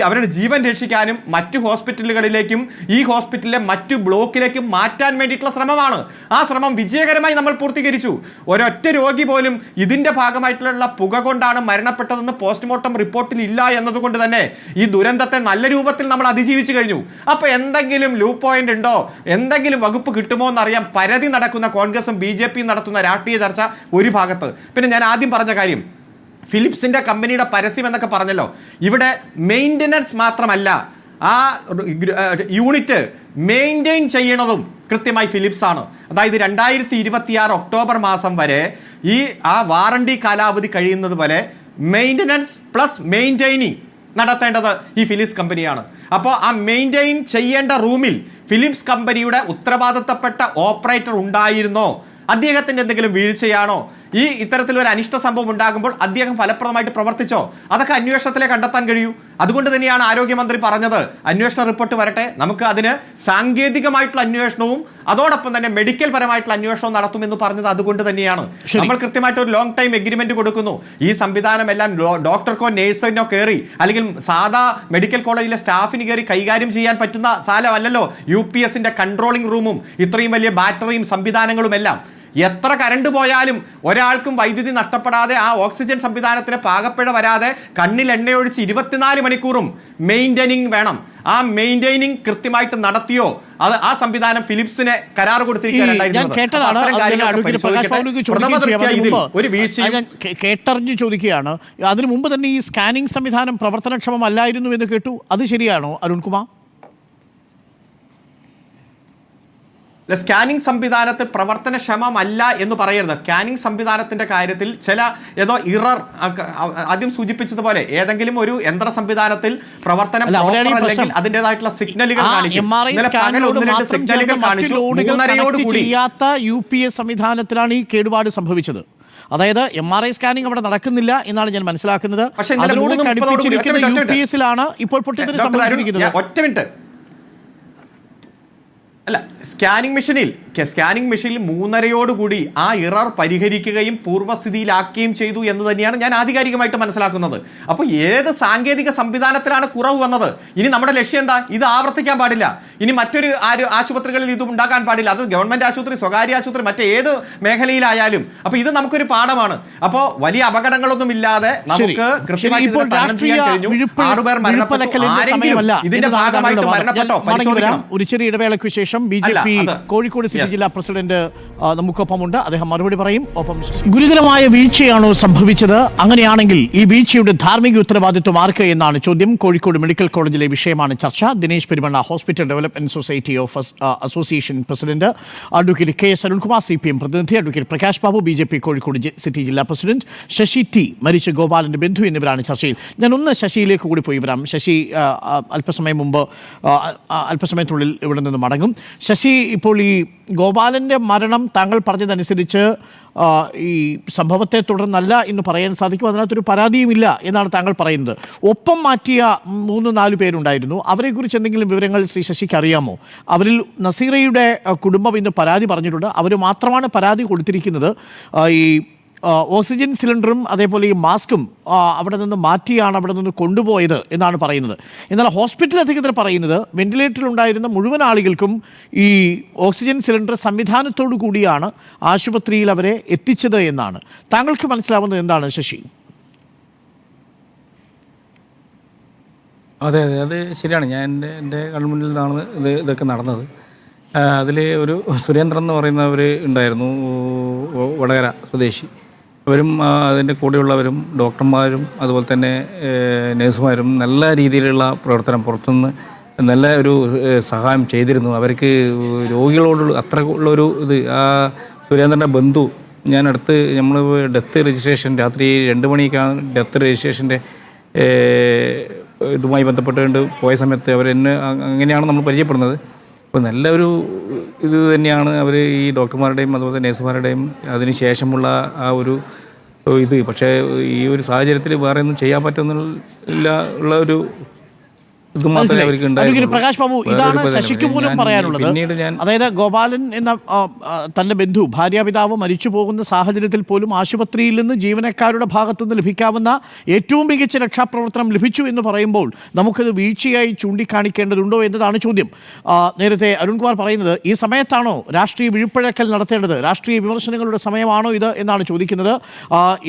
അവരുടെ ജീവൻ രക്ഷിക്കാനും മറ്റു ഹോസ്പിറ്റലുകളിലേക്കും ഈ ഹോസ്പിറ്റലിലെ മറ്റു ബ്ലോക്കിലേക്ക് മാറ്റാൻ വേണ്ടിയിട്ടുള്ള ശ്രമമാണ്. ആ ശ്രമം വിജയകരമായി നമ്മൾ പൂർത്തീകരിച്ചു. ഒരൊറ്റ രോഗി പോലും ഇതിന്റെ ഭാഗമായിട്ടുള്ള പുക കൊണ്ടാണ് മരണപ്പെട്ടതെന്ന് പോസ്റ്റ്മോർട്ടം റിപ്പോർട്ടിൽ ഇല്ല എന്നതുകൊണ്ട് തന്നെ ഈ ദുരന്തത്തെ നല്ല രൂപത്തിൽ നമ്മൾ അതിജീവിച്ചു കഴിഞ്ഞു. അപ്പൊ എന്തെങ്കിലും ലൂപ്പ് പോയിന്റ് ഉണ്ടോ, എന്തെങ്കിലും വകുപ്പ് കിട്ടുമോ എന്നറിയാൻ പരതി നടക്കുന്ന കോൺഗ്രസും BJPയും നടത്തുന്ന രാഷ്ട്രീയ ചർച്ച ഒരു ഭാഗത്ത്. പിന്നെ ഞാൻ ആദ്യം പറഞ്ഞ കാര്യം, ഫിലിപ്സിന്റെ കമ്പനിയുടെ പരസ്യം എന്നൊക്കെ പറഞ്ഞല്ലോ, ഇവിടെ മെയിൻ്റനൻസ് മാത്രമല്ല, ആ യൂണിറ്റ് മെയിൻറ്റെയിൻ ചെയ്യണതും കൃത്യമായി ഫിലിപ്സ് ആണ്. അതായത് 2026 ഒക്ടോബർ മാസം വരെ ആ വാറണ്ടി കാലാവധി കഴിയുന്നത് വരെ മെയിൻ്റനൻസ് പ്ലസ് മെയിൻറ്റെയിനിങ് നടത്തേണ്ടത് ഈ ഫിലിപ്സ് കമ്പനിയാണ്. അപ്പോൾ ആ മെയിൻറ്റെയിൻ ചെയ്യേണ്ട റൂമിൽ ഫിലിപ്സ് കമ്പനിയുടെ ഉത്തരവാദിത്തപ്പെട്ട ഓപ്പറേറ്റർ ഉണ്ടായിരുന്നോ, അദ്ദേഹത്തിന്റെ എന്തെങ്കിലും വീഴ്ചയാണോ, ഈ ഇത്തരത്തിലൊരു അനിഷ്ട സംഭവം ഉണ്ടാകുമ്പോൾ അദ്ദേഹം ഫലപ്രദമായിട്ട് പ്രവർത്തിച്ചോ? അതൊക്കെ അന്വേഷണത്തിലെ കണ്ടെത്താൻ കഴിയൂ. അതുകൊണ്ട് തന്നെയാണ് ആരോഗ്യമന്ത്രി പറഞ്ഞത് അന്വേഷണ റിപ്പോർട്ട് വരട്ടെ, നമുക്ക് അതിന് സാങ്കേതികമായിട്ടുള്ള അന്വേഷണവും അതോടൊപ്പം തന്നെ മെഡിക്കൽ പരമായിട്ടുള്ള അന്വേഷണവും നടത്തുമെന്ന് പറഞ്ഞത് അതുകൊണ്ട് തന്നെയാണ്. നമ്മൾ കൃത്യമായിട്ട് ഒരു ലോങ് ടൈം എഗ്രിമെന്റ് കൊടുക്കുന്നു. ഈ സംവിധാനം എല്ലാം ഡോക്ടർക്കോ നേഴ്സിനോ കയറി അല്ലെങ്കിൽ സാധാ മെഡിക്കൽ കോളേജിലെ സ്റ്റാഫിന് കയറി കൈകാര്യം ചെയ്യാൻ പറ്റുന്ന സ്ഥലമല്ലല്ലോ UPSന്റെ കൺട്രോളിംഗ് റൂമും ഇത്രയും വലിയ ബാറ്ററിയും സംവിധാനങ്ങളും എല്ലാം. എത്ര കരണ്ട് പോയാലും ഒരാൾക്കും വൈദ്യുതി നഷ്ടപ്പെടാതെ ആ ഓക്സിജൻ സംവിധാനത്തിന് പാകപ്പിഴ വരാതെ കണ്ണിൽ എണ്ണയൊഴിച്ച് 24 മണിക്കൂറും മെയിൻറ്റെയിനിങ് വേണം. ആ മെയിൻറ്റെയിനിങ് കൃത്യമായിട്ട് നടത്തിയോ? അത് ആ സംവിധാനം ഫിലിപ്സിനെ കരാർ കേട്ടറിഞ്ഞു ചോദിക്കുകയാണ്. അതിനു മുമ്പ് തന്നെ ഈ സ്കാനിംഗ് സംവിധാനം പ്രവർത്തനക്ഷമമല്ലായിരുന്നു എന്ന് കേട്ടു. അത് ശരിയാണോ അരുൺകുമാർ? സ്കാനിംഗ് സംവിധാനത്തിൽ പ്രവർത്തനക്ഷമമല്ല എന്ന് പറയരുത്. സ്കാനിംഗ് സംവിധാനത്തിന്റെ കാര്യത്തിൽ ചില ഏതോ ഇറർ ആദ്യം സൂചിപ്പിച്ചതുപോലെ ഏതെങ്കിലും ഒരു യന്ത്ര സംവിധാനത്തിൽ പ്രവർത്തനം അല്ലെങ്കിൽ അതിൻ്റെതായിട്ടുള്ള സിഗ്നലുകൾ കാണിക്കും. UPS സംവിധാനത്തിലാണ് ഈ കേടുപാട് സംഭവിച്ചത്. അതായത് MRI സ്കാനിംഗ് അവിടെ നടക്കുന്നില്ല എന്നാണ് ഞാൻ മനസ്സിലാക്കുന്നത്. UPS-ലാണ് ഇപ്പോൾ പൊട്ടിത്തെറി സംഭവിച്ചിരിക്കുന്നത്. ഒറ്റ മിനിറ്റ്. അല്ല, സ്കാനിംഗ് മെഷീനിൽ 3:30 ആ ഇറർ പരിഹരിക്കുകയും പൂർവ്വസ്ഥിതിയിലാക്കുകയും ചെയ്തു എന്ന് തന്നെയാണ് ഞാൻ ആധികാരികമായിട്ട് മനസ്സിലാക്കുന്നത്. അപ്പോൾ ഏത് സാങ്കേതിക സംവിധാനത്തിലാണ് കുറവ് വന്നത്? ഇനി നമ്മുടെ ലക്ഷ്യം എന്താ? ഇത് ആവർത്തിക്കാൻ പാടില്ല. ഇനി മറ്റൊരു ആശുപത്രികളിൽ ഇത് ഉണ്ടാക്കാൻ പാടില്ല. അത് ഗവൺമെന്റ് ആശുപത്രി, സ്വകാര്യ ആശുപത്രി, മറ്റേത് മേഖലയിലായാലും. അപ്പോൾ ഇത് നമുക്കൊരു പാഠമാണ്. അപ്പോൾ വലിയ അപകടങ്ങളൊന്നും ഇല്ലാതെ നമുക്ക് കൃത്യമായിട്ട് ചെയ്യാൻ കഴിഞ്ഞു. 6 പേർ മരണപ്പെട്ടു. ഇതിന്റെ ഭാഗമായിട്ട് മരണപ്പെട്ടോ പരിശോധിക്കണം. ഒരു ചെറിയ ഇടവേളയ്ക്ക് ശേഷം BJP കോഴിക്കോട് സിറ്റി ജില്ലാ പ്രസിഡന്റ് നമുക്കൊപ്പമുണ്ട്. അദ്ദേഹം മറുപടി പറയും. ഒപ്പം ഗുരുതരമായ വീഴ്ചയാണോ സംഭവിച്ചത്? അങ്ങനെയാണെങ്കിൽ ഈ വീഴ്ചയുടെ ധാർമ്മിക ഉത്തരവാദിത്വം ആർക്ക് എന്നാണ് ചോദ്യം. കോഴിക്കോട് മെഡിക്കൽ കോളേജിലെ വിഷയമാണ് ചർച്ച. Dinesh Perumanna hospital development society of association president, advocate KS Arunkumar CPM പ്രതിനിധി, advocate Prakash Babu BJP Kozhikode city ജില്ലാ പ്രസിഡന്റ്, ശശി T മരിച്ച ഗോപാലന്റെ ബന്ധു എന്നിവരാണ് ചർച്ചയിൽ. ഞാൻ ഒന്ന് ശശിയിലേക്ക് കൂടി പോയി വരാം. ശശി അല്പസമയത്തിനുള്ളിൽ ഇവിടെ നിന്ന് മടങ്ങും. ശശി, ഇപ്പോൾ ഈ ഗോപാലൻ്റെ മരണം താങ്കൾ പറഞ്ഞതനുസരിച്ച് ഈ സംഭവത്തെ തുടർന്നല്ല എന്ന് പറയാൻ സാധിക്കും. അതിനകത്തൊരു പരാതിയുമില്ല എന്നാണ് താങ്കൾ പറയുന്നത്. ഒപ്പം മാറ്റിയ 3-4 പേരുണ്ടായിരുന്നു. അവരെക്കുറിച്ച് എന്തെങ്കിലും വിവരങ്ങൾ ശ്രീ ശശിക്ക് അറിയാമോ? അവരിൽ നസീറയുടെ കുടുംബം ഇന്ന് പരാതി പറഞ്ഞിട്ടുണ്ട്. അവർ മാത്രമാണ് പരാതി കൊടുത്തിരിക്കുന്നത്. ഈ ഓക്സിജൻ സിലിണ്ടറും അതേപോലെ ഈ മാസ്കും അവിടെ നിന്ന് മാറ്റിയാണ് അവിടെ നിന്ന് കൊണ്ടുപോയത് എന്നാണ് പറയുന്നത്. എന്നാൽ ഹോസ്പിറ്റൽ അധികൃതർ പറയുന്നത് വെന്റിലേറ്ററിലുണ്ടായിരുന്ന മുഴുവൻ ആളുകൾക്കും ഈ ഓക്സിജൻ സിലിണ്ടർ സംവിധാനത്തോടു കൂടിയാണ് ആശുപത്രിയിൽ അവരെ എത്തിച്ചത് എന്നാണ്. താങ്കൾക്ക് മനസ്സിലാവുന്നത് എന്താണ് ശശി? അതെ, അത് ശരിയാണ്. ഞാൻ എൻ്റെ കൺമുന്നിൽ നിന്നാണ് ഇതൊക്കെ നടന്നത്. അതിൽ ഒരു സുരേന്ദ്രൻ എന്ന് പറയുന്നവർ ഉണ്ടായിരുന്നു, വടകര സ്വദേശി. അവരും അതിൻ്റെ കൂടെയുള്ളവരും ഡോക്ടർമാരും അതുപോലെ തന്നെ നഴ്സുമാരും നല്ല രീതിയിലുള്ള പ്രവർത്തനം, പുറത്തുനിന്ന് നല്ല ഒരു സഹായം ചെയ്തിരുന്നു. അവർക്ക് രോഗികളോട് അത്ര ഉള്ളൊരു ഇത്. ആ സുരേന്ദ്രൻ്റെ ബന്ധു ഞാൻ അടുത്ത് നമ്മൾ ഡെത്ത് രജിസ്ട്രേഷൻ രാത്രി 2 മണിക്കാണ് ഡെത്ത് രജിസ്ട്രേഷൻ്റെ ഇതുമായി ബന്ധപ്പെട്ടുകൊണ്ട് പോയ സമയത്ത് അവരെന്നെ അങ്ങനെയാണ് നമ്മൾ പരിചയപ്പെടുന്നത്. അപ്പോൾ നല്ലൊരു ഇത് തന്നെയാണ് അവർ ഈ ഡോക്ടർമാരുടെയും അതുപോലെ നേഴ്സുമാരുടെയും അതിന് ശേഷമുള്ള ആ ഒരു ഇത്. പക്ഷേ ഈ ഒരു സാഹചര്യത്തിൽ വേറെ ഒന്നും ചെയ്യാൻ പറ്റുന്നില്ല ഉള്ള ഒരു ഇത് മാത്രമേ അവർക്ക് ഉണ്ടായിരുന്നു. പ്രകാശ് ബാബു, ഇതാണ് ശശിക്ക് പോലും പറയാനുള്ളത്. അതായത് ഗോപാലൻ എന്ന തൻ്റെ ബന്ധു, ഭാര്യാപിതാവ് മരിച്ചു പോകുന്ന സാഹചര്യത്തിൽ പോലും ആശുപത്രിയിൽ നിന്ന് ജീവനക്കാരുടെ ഭാഗത്തുനിന്ന് ലഭിക്കാവുന്ന ഏറ്റവും മികച്ച രക്ഷാപ്രവർത്തനം ലഭിച്ചു എന്ന് പറയുമ്പോൾ നമുക്കത് വീഴ്ചയായി ചൂണ്ടിക്കാണിക്കേണ്ടതുണ്ടോ എന്നതാണ് ചോദ്യം. നേരത്തെ അരുൺകുമാർ പറയുന്നത് ഈ സമയത്താണോ രാഷ്ട്രീയ വിഴുപ്പഴക്കൽ നടത്തേണ്ടത്, രാഷ്ട്രീയ വിമർശനങ്ങളുടെ സമയമാണോ ഇത് എന്നാണ് ചോദിക്കുന്നത്.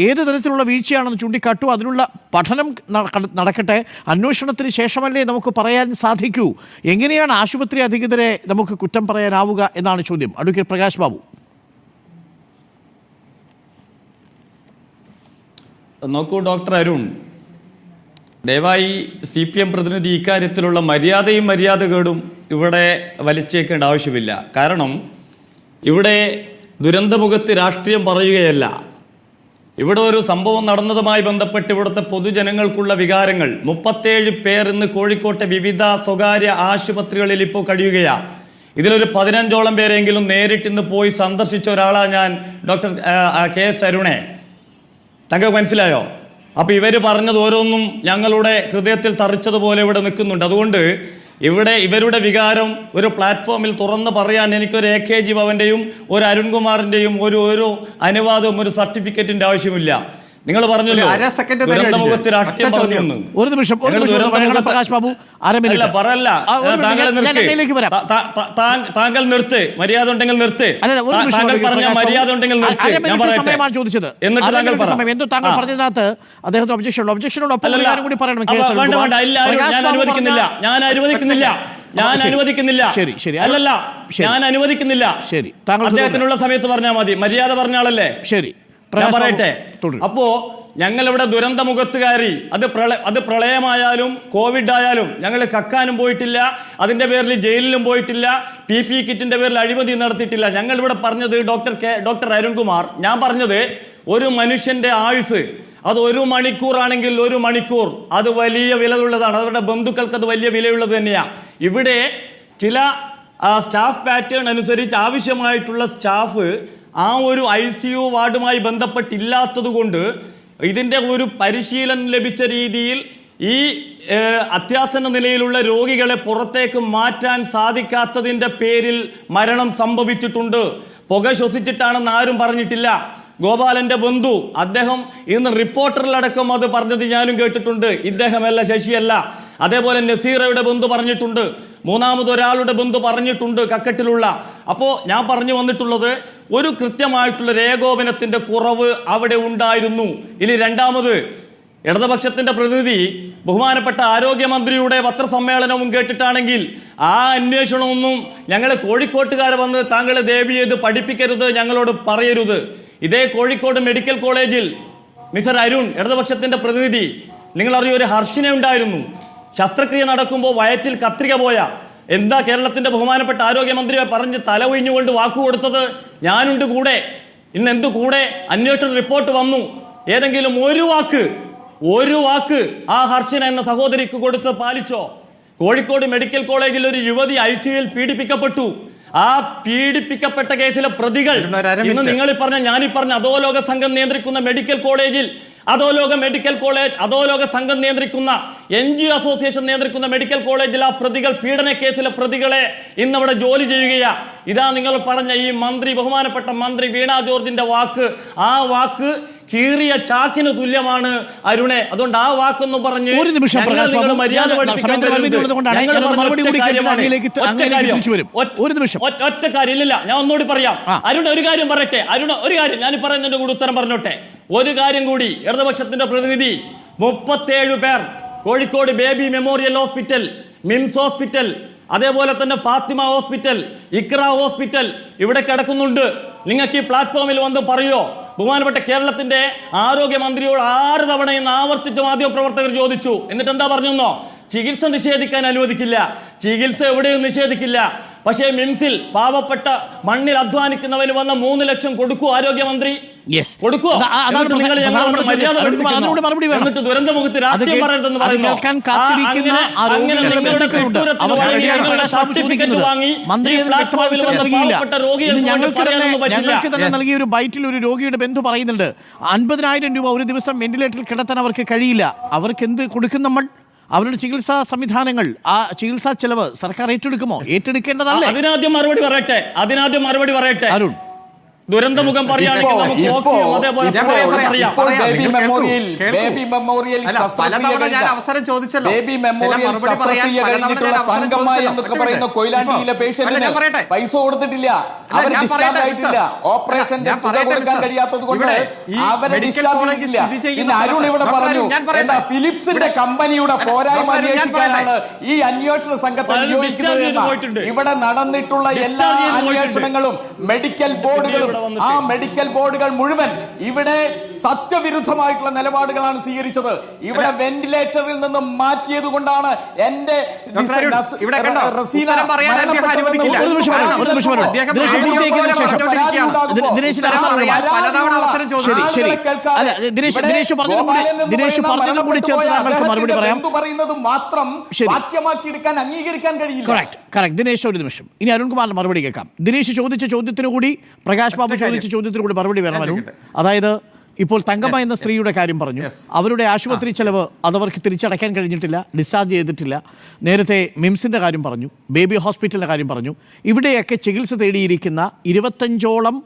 ഏത് തരത്തിലുള്ള വീഴ്ചയാണെന്ന് ചൂണ്ടിക്കാട്ടു, അതിനുള്ള പഠനം നടക്കട്ടെ. അന്വേഷണത്തിന് ശേഷമല്ലേ നമുക്ക് പറയാൻ സാധിക്കൂ. എങ്ങനെയാണ് ആശുപത്രി അധികൃതരെ നമുക്ക് കുറ്റം പറയാനാവുക എന്നാണ് ചോദ്യം. അഡ്വക്കേറ്റ് പ്രകാശ് ബാബു. നോക്കൂ ഡോക്ടർ അരുൺ, ദയവായി CPM പ്രതിനിധി ഇക്കാര്യത്തിലുള്ള മര്യാദയും മര്യാദകേടും ഇവിടെ വലിച്ചേക്കേണ്ട ആവശ്യമില്ല. കാരണം ഇവിടെ ദുരന്തമുഖത്ത് രാഷ്ട്രീയം പറയുകയല്ല. ഇവിടെ ഒരു സംഭവം നടന്നതുമായി ബന്ധപ്പെട്ട് ഇവിടുത്തെ പൊതുജനങ്ങൾക്കുള്ള വികാരങ്ങൾ, 37 പേർ ഇന്ന് കോഴിക്കോട്ടെ വിവിധ സ്വകാര്യ ആശുപത്രികളിൽ ഇപ്പോൾ കഴിയുകയാണ്. ഇതിലൊരു 15ഓളം പേരെങ്കിലും നേരിട്ട് ഇന്ന് പോയി സന്ദർശിച്ച ഒരാളാണ് ഞാൻ, ഡോക്ടർ KS അരുണെ. താങ്കൾക്ക് മനസ്സിലായോ? അപ്പോൾ ഇവർ പറഞ്ഞത് ഓരോന്നും ഞങ്ങളുടെ ഹൃദയത്തിൽ തറിച്ചതുപോലെ ഇവിടെ നിൽക്കുന്നുണ്ട്. അതുകൊണ്ട് ഇവിടെ ഇവരുടെ വികാരം ഒരു പ്ലാറ്റ്ഫോമിൽ തുറന്ന് പറയാൻ എനിക്കൊരു AKG ഭവൻ്റെയും ഒരു അരുൺകുമാറിൻ്റെയും ഒരു അനുവാദവും ഒരു സർട്ടിഫിക്കറ്റിൻ്റെ ആവശ്യമില്ല. നിങ്ങൾ പറഞ്ഞല്ലോ ദുരന്തമുഖത്ത് രാഷ്ട്രീയം പറഞ്ഞു. ഒരു നിമിഷം പ്രകാശ് ബാബു അല്ല പറയല്ല, താങ്കൾ നിർത്ത്, മര്യാദ ഉണ്ടെങ്കിൽ നിർത്ത്. താങ്കൾ പറഞ്ഞ മര്യാദ ഉണ്ടെങ്കിൽ നിർത്ത്, ഞാൻ പറയട്ടെ. ചോദിച്ചത് എന്നിട്ട് താങ്കൾ താങ്കൾ പറഞ്ഞതിനകത്ത് അദ്ദേഹത്തിന് ഒബ്ജക്ഷനോടൊപ്പം കൂടി പറയണം. വേണ്ട വേണ്ട, ഇല്ല, ഞാൻ അനുവദിക്കുന്നില്ല, ഞാൻ അനുവദിക്കുന്നില്ല, ഞാൻ അനുവദിക്കുന്നില്ല. ശരി ശരി, അല്ലല്ല, ഞാൻ അനുവദിക്കുന്നില്ല. ശരി, താങ്കൾ അദ്ദേഹത്തിനുള്ള സമയത്ത് പറഞ്ഞാൽ മതി, മര്യാദ പറഞ്ഞ ആളല്ലേ. ശരി, ഞാൻ പറയട്ടെ. അപ്പോ ഞങ്ങളിവിടെ ദുരന്തമുഖത്ത് കയറി, അത് പ്രളയമായാലും കോവിഡ് ആയാലും ഞങ്ങൾ കക്കാനും പോയിട്ടില്ല, അതിന്റെ പേരിൽ ജയിലിലും പോയിട്ടില്ല, PP കിറ്റിന്റെ പേരിൽ അഴിമതി നടത്തിയിട്ടില്ല. ഞങ്ങൾ ഇവിടെ പറഞ്ഞത് ഡോക്ടർ അരുൺകുമാർ, ഞാൻ പറഞ്ഞത് ഒരു മനുഷ്യന്റെ ആയുസ് അത് 1 മണിക്കൂറാണെങ്കിൽ 1 മണിക്കൂർ അത് വലിയ വിലയുള്ളതാണ്. അവരുടെ ബന്ധുക്കൾക്ക് അത് വലിയ വിലയുള്ളത് തന്നെയാണ്. ഇവിടെ ചില സ്റ്റാഫ് പാറ്റേൺ അനുസരിച്ച് ആവശ്യമായിട്ടുള്ള സ്റ്റാഫ് ആ ഒരു ICU വാർഡുമായി ബന്ധപ്പെട്ടില്ലാത്തത് കൊണ്ട് ഇതിൻ്റെ ഒരു പരിശീലനം ലഭിച്ച രീതിയിൽ ഈ അത്യാസന്ന നിലയിലുള്ള രോഗികളെ പുറത്തേക്ക് മാറ്റാൻ സാധിക്കാത്തതിൻ്റെ പേരിൽ മരണം സംഭവിച്ചിട്ടുണ്ട്. പുക ശ്വസിച്ചിട്ടാണെന്ന് ആരും പറഞ്ഞിട്ടില്ല. ഗോപാലന്റെ ബന്ധു അദ്ദേഹം ഇന്ന് റിപ്പോർട്ടറിലടക്കം അത് പറഞ്ഞത് ഞാനും കേട്ടിട്ടുണ്ട്. ഇദ്ദേഹമല്ല, ശശിയല്ല. അതേപോലെ നസീറയുടെ ബന്ധു പറഞ്ഞിട്ടുണ്ട്, മൂന്നാമതൊരാളുടെ ബന്ധു പറഞ്ഞിട്ടുണ്ട്, കക്കട്ടിലുള്ള. അപ്പോൾ ഞാൻ പറഞ്ഞു വന്നിട്ടുള്ളത് ഒരു കൃത്യമായിട്ടുള്ള ഏകോപനത്തിന്റെ കുറവ് അവിടെ ഉണ്ടായിരുന്നു. ഇനി രണ്ടാമത്, ഇടതുപക്ഷത്തിന്റെ പ്രതിനിധി ബഹുമാനപ്പെട്ട ആരോഗ്യമന്ത്രിയുടെ പത്രസമ്മേളനവും കേട്ടിട്ടാണെങ്കിൽ ആ അന്വേഷണമൊന്നും ഞങ്ങൾ കോഴിക്കോട്ടുകാർ വന്ന് താങ്കളെ ദയവ് ചെയ്ത് പഠിപ്പിക്കരുത്, ഞങ്ങളോട് പറയരുത്. ഇതേ കോഴിക്കോട് മെഡിക്കൽ കോളേജിൽ മിസ്റ്റർ അരുൺ, ഇടതുപക്ഷത്തിന്റെ പ്രതിനിധി, നിങ്ങളറിയോ ഒരു ഹർഷിനെ ഉണ്ടായിരുന്നു. ശസ്ത്രക്രിയ നടക്കുമ്പോൾ വയറ്റിൽ കത്രിക പോയ എന്താ കേരളത്തിന്റെ ബഹുമാനപ്പെട്ട ആരോഗ്യമന്ത്രിയെ പറഞ്ഞ് തല ഒഴിഞ്ഞുകൊണ്ട് വാക്കു കൊടുത്തത്? ഞാനുണ്ട് കൂടെ. ഇന്ന് എന്തു കൂടെ? അന്വേഷണ റിപ്പോർട്ട് വന്നു. ഏതെങ്കിലും ഒരു വാക്ക് ആ ഹർഷിന എന്ന സഹോദരിക്ക് കൊടുത്ത് പാലിച്ചോ? കോഴിക്കോട് മെഡിക്കൽ കോളേജിൽ ഒരു യുവതി ICUയിൽ പീഡിപ്പിക്കപ്പെട്ടു. ആ പീഡിപ്പിക്കപ്പെട്ട കേസിലെ പ്രതികൾ ഇന്ന് നിങ്ങൾ പറഞ്ഞ, ഞാനീ പറഞ്ഞ അധോലോക സംഘം നിയന്ത്രിക്കുന്ന മെഡിക്കൽ കോളേജിൽ, അധോലോക സംഘം നിയന്ത്രിക്കുന്ന NGO അസോസിയേഷൻ നിയന്ത്രിക്കുന്ന മെഡിക്കൽ കോളേജിൽ ആ പ്രതികൾ, പീഡന കേസിലെ പ്രതികളെ ഇന്നവിടെ ജോലി ചെയ്യുകയാ. ഇതാ നിങ്ങൾ പറഞ്ഞ ഈ മന്ത്രി, ബഹുമാനപ്പെട്ട മന്ത്രി വീണ ജോർജിന്റെ വാക്ക്. ആ വാക്ക് കീറിയ ചാക്കിന് തുല്യമാണ് അരുണെ. അതുകൊണ്ട് ആ വാക്കൊന്നും പറഞ്ഞ് മര്യാദ ഒറ്റ കാര്യം ഇല്ല. ഞാൻ ഒന്നുകൂടി പറയാം. അരുൺ ഒരു കാര്യം പറയട്ടെ. അരുൺ ഒരു കാര്യം, ഞാൻ പറയുന്നതിന്റെ കൂടി ഉത്തരം പറഞ്ഞോട്ടെ. ഒരു കാര്യം കൂടി, ഇടതുപക്ഷത്തിന്റെ പ്രതിനിധി 37 പേർ Kozhikode baby memorial hospital, MIMS hospital, അതേപോലെ തന്നെ ഫാത്തിമ ഹോസ്പിറ്റൽ, ഇക്ര ഹോസ്പിറ്റൽ ഇവിടെ കിടക്കുന്നുണ്ട്. നിങ്ങൾക്ക് ഈ പ്ലാറ്റ്ഫോമിൽ വന്ന് പറയോ? ബഹുമാനപ്പെട്ട കേരളത്തിന്റെ ആരോഗ്യമന്ത്രിയോട് 6 തവണ ആവർത്തിച്ച് മാധ്യമപ്രവർത്തകർ ചോദിച്ചു. എന്നിട്ട് എന്താ പറഞ്ഞോ? ചികിത്സ നിഷേധിക്കാൻ അനുവദിക്കില്ല, ചികിത്സ എവിടെയും നിഷേധിക്കില്ല. പക്ഷേ മിംസിൽ പാവപ്പെട്ട മണ്ണിൽ അധ്വാനിക്കുന്നവന് വന്ന 3 ലക്ഷം കൊടുക്കൂ ആരോഗ്യമന്ത്രി? കൊടുക്കുവോ? എന്നിട്ട് ദുരന്തമുഖത്ത് രാഷ്ട്രീയം പറയരുതെന്ന് പറയുന്നു. അങ്ങനെ നിങ്ങളുടെ സർട്ടിഫിക്കറ്റ് വാങ്ങി പ്ലാറ്റ്ഫോമിൽ വന്ന പാവപ്പെട്ട രോഗികൾ ഞങ്ങൾക്ക് തന്നെ നൽകിയ ഒരു ബൈറ്റിൽ ഒരു രോഗിയുടെ ബന്ധു പറയുന്നുണ്ട് 50,000 രൂപ ഒരു ദിവസം വെന്റിലേറ്ററിൽ കിടത്താൻ അവർക്ക് കഴിയില്ല. അവർക്ക് എന്ത് കൊടുക്കും നമ്മൾ? അവരുടെ ചികിത്സാ സംവിധാനങ്ങൾ, ആ ചികിത്സാ ചെലവ് സർക്കാർ ഏറ്റെടുക്കുമോ? ഏറ്റെടുക്കേണ്ടതല്ലേ? അതിനാദ്യം മറുപടി പറയട്ടെ അരുൺ. ദുരന്തമുഖം കൊയിലാണ്ടിയിലെ പേഷ്യന്റിന് പൈസ കൊടുത്തിട്ടില്ല, അവർ ഡിസ്ചാർജ് ആയിട്ടില്ല, ഓപ്പറേഷന്റെ തുക കൊടുക്കാൻ കഴിയാത്തത് കൊണ്ട് അവരെ ഡിസ്ചാർജ് ചെയ്തിട്ടില്ല. പിന്നെ അരുൺ ഇവിടെ പറഞ്ഞു എന്താ ഫിലിപ്സിന്റെ കമ്പനിയുടെ പോരായ്മ അന്വേഷിക്കാനാണ് ഈ അന്വേഷണ സംഘത്തെ നിയോഗിക്കുന്നത് എന്ന. ഇവിടെ നടന്നിട്ടുള്ള എല്ലാ അന്വേഷണങ്ങളും മെഡിക്കൽ ബോർഡുകളും ആ മെഡിക്കൽ ബോർഡുകൾ മുഴുവൻ ഇവിടെ സത്യവിരുദ്ധമായിട്ടുള്ള നിലപാടുകളാണ് സ്വീകരിച്ചത്. ഇവിടെ വെന്റിലേറ്ററിൽ നിന്ന് മാറ്റിയത് കൊണ്ടാണ് എന്റെ പൂർത്തിയാക്കിയതിനു ശേഷം ദിനേശിന് ദിനേശ് പറഞ്ഞതും കൂടി ചേർത്ത് താങ്കൾക്ക് മറുപടി പറയാം. മാത്രം വാക്യമാക്കിയെടുക്കാൻ അംഗീകരിക്കാൻ കഴിയില്ല. കറക്റ്റ്. ദിനേശ് ഒരു നിമിഷം, ഇനി അരുൺകുമാറിന് മറുപടി കേൾക്കാം. ദിനേശ് ചോദിച്ച ചോദ്യത്തിന് കൂടി പ്രകാശ് ബാബു ചോദിച്ച ചോദ്യത്തിന് കൂടി മറുപടി വേണം അരുൺ. അതായത് ഇപ്പോൾ തങ്കമ്മ എന്ന സ്ത്രീയുടെ കാര്യം പറഞ്ഞു. അവരുടെ ആശുപത്രി ചെലവ് അതവർക്ക് തിരിച്ചടയ്ക്കാൻ കഴിഞ്ഞിട്ടില്ല, ഡിസ്ചാർജ് ചെയ്തിട്ടില്ല. നേരത്തെ മിംസിന്റെ കാര്യം പറഞ്ഞു, ബേബി ഹോസ്പിറ്റലിന്റെ കാര്യം പറഞ്ഞു. ഇവിടെയൊക്കെ ചികിത്സ തേടിയിരിക്കുന്ന 25ഓളം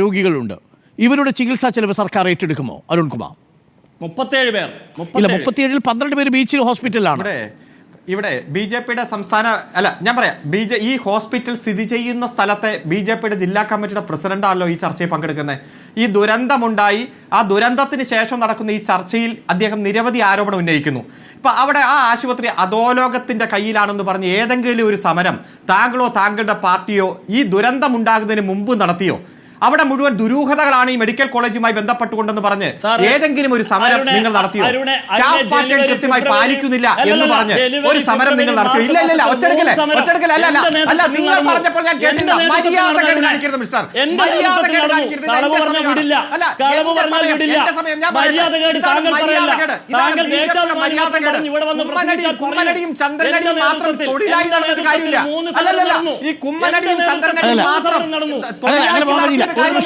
രോഗികളുണ്ട്. ഇവരുടെ ചികിത്സാ ചെലവ് സർക്കാർ ഏറ്റെടുക്കുമോ അരുൺകുമാർ? 37 പേർ. ഇല്ല, 37-ൽ 12 പേര് ബീച്ചിൽ ഹോസ്പിറ്റലിലാണ്. ഇവിടെ BJPയുടെ സംസ്ഥാന ഞാൻ പറയാം, ഈ ഹോസ്പിറ്റൽ സ്ഥിതി ചെയ്യുന്ന സ്ഥലത്തെ BJPയുടെ ജില്ലാ കമ്മിറ്റിയുടെ പ്രസിഡന്റാണല്ലോ ഈ ചർച്ചയിൽ പങ്കെടുക്കുന്നത്. ഈ ദുരന്തമുണ്ടായി, ആ ദുരന്തത്തിന് ശേഷം നടക്കുന്ന ഈ ചർച്ചയിൽ അദ്ദേഹം നിരവധി ആരോപണം ഉന്നയിക്കുന്നു. ഇപ്പൊ അവിടെ ആ ആശുപത്രി അധോലോകത്തിന്റെ കയ്യിലാണെന്ന് പറഞ്ഞ് ഏതെങ്കിലും ഒരു സമരം താങ്കളോ താങ്കളുടെ പാർട്ടിയോ ഈ ദുരന്തമുണ്ടാകുന്നതിന് മുമ്പ് നടത്തിയോ? അവിടെ മുഴുവൻ ദുരൂഹതകളാണ് ഈ മെഡിക്കൽ കോളേജുമായി ബന്ധപ്പെട്ടുകൊണ്ടെന്ന് പറഞ്ഞ് ഏതെങ്കിലും ഒരു സമരം നിങ്ങൾ നടത്തിയോ? സ്റ്റാഫ് പാറ്റേൺ കൃത്യമായി പാലിക്കുന്നില്ല എന്ന് പറഞ്ഞ് ഒരു സമരം നിങ്ങൾ നടത്തിയോ? ഇല്ല ഇല്ല, ഒച്ചെടുക്കല്ലേ അല്ല, നിങ്ങൾ പറഞ്ഞപ്പോൾ ഞാൻ കേട്ടില്ല. മര്യാദകേട് കാണിക്കരുത് മിസ്റ്റർ, മര്യാദകേട് കാണിക്കരുത്. കുമ്മനടിയും ചന്ദ്രനടിയും മാത്രം തൊഴിലായി നടന്നിട്ട് കാര്യമില്ല. അല്ലല്ല, ഈ കുമ്മനടിയും ചന്ദ്രനടിയും മാത്രം തൊഴിലായി പ്രകാശ്